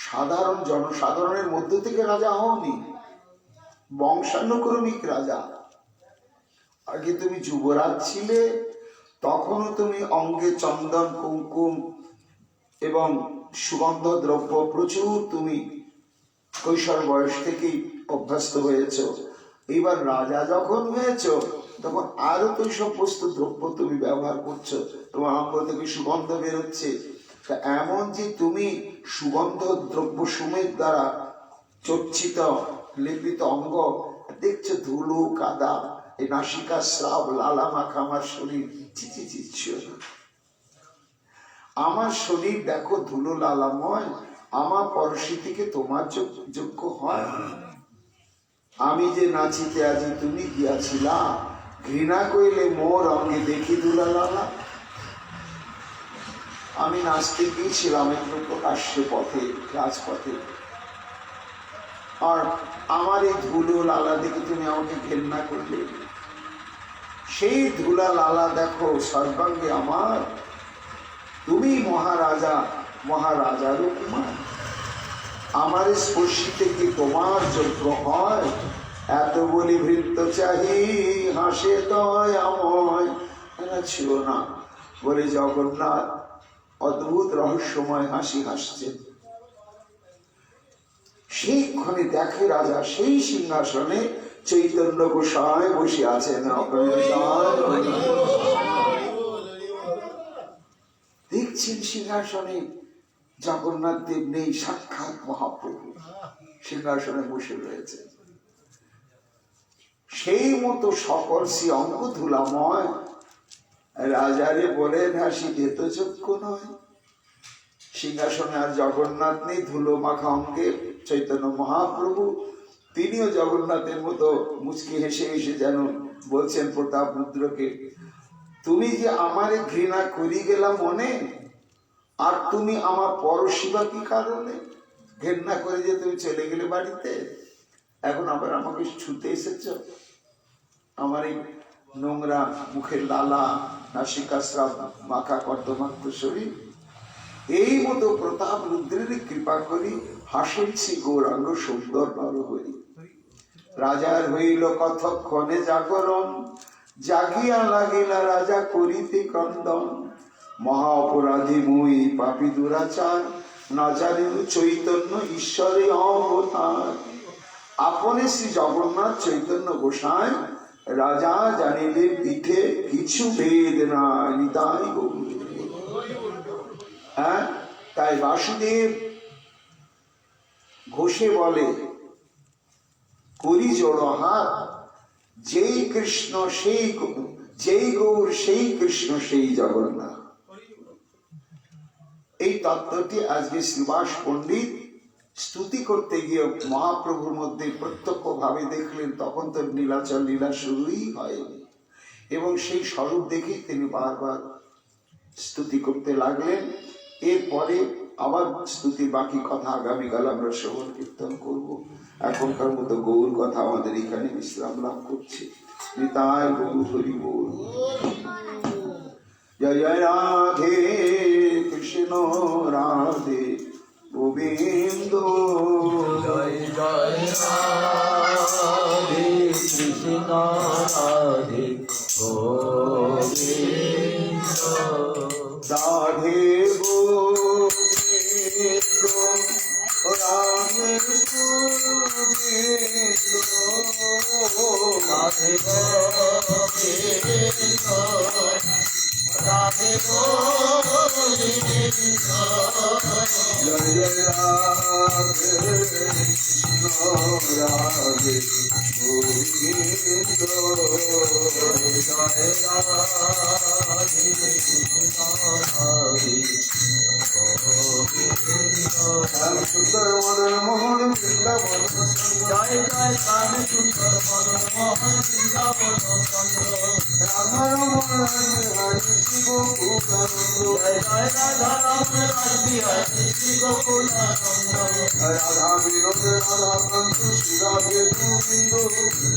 সাধারণ জনসাধারণের মধ্য থেকে রাজা হওনি, বংশানুক্রমিক রাজা। আগে তুমি যুবরাজ ছিলে, তখনও তুমি অঙ্গে চন্দন কুমকুম এবং সুগন্ধ দ্রব্য প্রচুর তুমি কৈশোর বয়স থেকেই অভ্যস্ত হয়েছ। এবার রাজা যখন হয়েছ তখন আরো তো সমস্ত দ্রব্য তুমি ব্যবহার করছো, তোমার অঙ্গ থেকে সুগন্ধ বেরোচ্ছে। এমন যে তুমি সুগন্ধ দ্রব্য সুমের দ্বারা চর্চিত লেপিত অঙ্গ দেখছো, ধুলো কাদা, এই নাসিকা স্রাব লালা মাখা আমার শরীর, চিচি চিচ্ছিল না। আমার শরীর দেখো ধুলো লালাময়, আমার পরশী থেকে তোমার যোগ্য হয়। আমি যে নাচিতে আজি তুমি গিয়াছিলা, ঘৃণা কইলে মোর অঙ্গে দেখি ধুলা লালা। আমি নাচতে গিয়েছিলাম একটু প্রকাশ্যে পথে, রাজপথে, আর আমার এই ধুলো লালা দেখে তুমি আমাকে ঘৃণা করলে। সেই ধুলা লালা দেখো সর্বাঙ্গে আমার, তুমি মহারাজা, মহারাজারও কুমার, আমার স্পর্শী থেকে তোমার যোগ্য হয়। এত বলি ভৃত্য চাহি হাসে দয়াময়, ছিল না বলে জগন্নাথ অদ্ভুত রহস্যময় হাসি হাসছেন। সেই ক্ষণে দেখে রাজা সেই সিংহাসনে চৈতন্য গোসাই বসে আছেন। দেখছেন সিংহাসনে জগন্নাথ দেব নেই, সাক্ষাৎ মহাপ্রভু সিংহাসনে বসে রয়েছে। সেই মতো সকল শ্রী অঙ্গ ধুলাময়, রাজারে বলেন হাসি যেত যোগ্য নয়। সিংহাসনে আর জগন্নাথ নেই, ধুলো মাখা অঙ্গে চৈতন্য মহাপ্রভু, তিনিও জগন্নাথের মতো মুচকি হেসে হেসে যেন বলছেন প্রতাপ রুদ্রকে, তুমি যে আমারে ঘৃণা করি গেলা মনে, আর তুমি আমার পরশিবা কি কারণে? ঘৃণা করে যে তুমি চলে গেলে বাড়িতে, এখন আবার আমাকে ছুতে এসেছ। আমার এই নোংরা মুখের লালা, নাসিকা স্রাব মাখা কর্দমাক্ত শরীর। এই মতো প্রতাপ রুদ্রের কৃপা করি হাসিছি গৌরাঙ্গ সুন্দর নরহরি। রাজার হইল কতক্ষণে জাগরণ, জাগিয়া লাগিলা রাজা করিতে ক্রন্দন। মহা অপরাধী মুই পাপী দুরাচার, না জানিল চৈতন্য ঈশ্বরে অবতার। আপনে শ্রী জগন্নাথ চৈতন্য গোসাই, রাজা জানিলেন পিঠে কিছু ভেদ না নিতাই গৌর। হ্যাঁ, তাই বাসুদেব ঘোষে বলে, করি জোড় হাত, যেই কৃষ্ণ সেই, যেই গৌর সেই কৃষ্ণ সেই জগন্নাথ। এই তত্ত্বটি আজকে শ্রীবাস পণ্ডিত স্তুতি করতে গিয়ে মহাপ্রভুর মধ্যে প্রত্যক্ষ ভাবে দেখলেন। তখন তো নীলাচল লীলা শুরুই হয়নি, এবং সেই স্বরূপ দেখেই তিনি বারবার স্তুতি করতে লাগলেন। এরপরে আবার স্তুতি বাকি কথা আগামীকাল আমরা শ্রবণ কীর্তন করব। এখনকার মতো গৌর কথা আমাদের এখানে বিশ্রাম লাভ করছে। নিতাই গৌর হরি বল। জয় জয় রাধে কৃষ্ণ রাধে গোবিন্দ, জয় জয় রাধে কৃষ্ণ রাধে গোবিন্দ, রাধে গোবিন্দ রাধে গোবিন্দ, রাধে গোবিন্দ রাধে গোবিন্দ, জয় জয় রাধে কৃষ্ণ রাধে গোবিন্দ, জয় জয় রাধে কৃষ্ণ রাধে গোবিন্দ, শ্যাম সুন্দর মদন মোহন বৃন্দাবন, জয় জয় শ্যাম সুন্দর মদন মোহন বৃন্দাবন চন্দ্র, রাধা রমণ হরি শ্রী গোকুলানন্দ, জয় জয় রাধা রাম রাসবিহারী শ্রী গোকুলানন্দ, রাধা বিনোদ রাধা কান্ত শ্রী রাধে গোবিন্দ,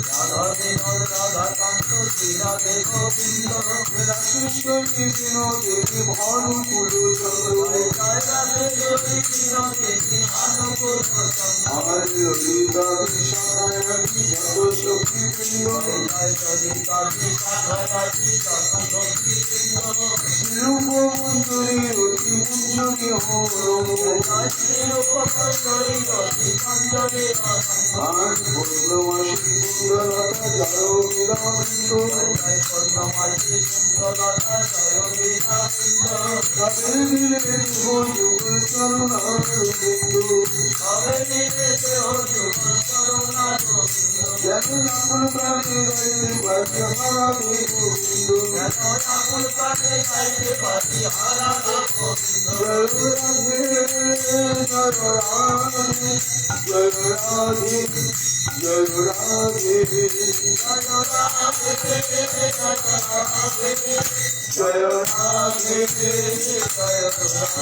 রাধা বিনোদ রাধা কান্ত শ্রী রাধে গোবিন্দ, রাশেশ্বরী বিনোদে ভানু কুল চন্দ্র, জয় রাধে দেবী বিনোদে ভানুকুল চন্দ্র, আমার ললিতা বিশাখায় যত শক্তি বৃন্দ, জয় ললিতা বিশাখায়াতি যত শক্তি বৃন্দ, রূপ মঞ্জুরি অতি মঞ্জুরি হরম, জয় শ্রী রূপমঞ্জরি রতি মঞ্জরি রতন, আর পূর্ণমাসী কুণ্ডলতা জয় বিরাবৃন্দ, জয় পূর্ণমাসী সুন্দরতা জয় বীরাবৃন্দ, তাদের দিলে যুগল চরণারবিন্দ, তবে নিলে দেহ যুগল করুণা গোবিন্দ, যেন আকুল প্রাণে গাইতে পারি হারাধে গোবিন্দ, যেন আকুল প্রাণে গাইতে পারি হারাধে গোবিন্দ, জয় রাধে জয় রাধে জয় রাধে জয় রাধে জয় রাধে জয় রাধে জয়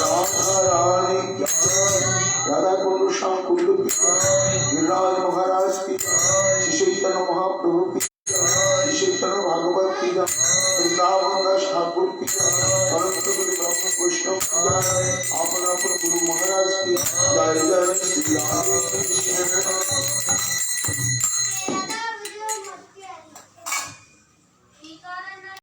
রাধা রানী রাধা কুণ্ড শ্যাম কুণ্ড की गिरिराज महाराज की श्री चैतन्य महाप्रभु की श्री चैतन्य भागवत की वृंदावन दास ठाकुर की परम गुरु ब्रह्म वैष्णव की अपन अपन गुरु महाराज की जय जय श्री राधे कृष्ण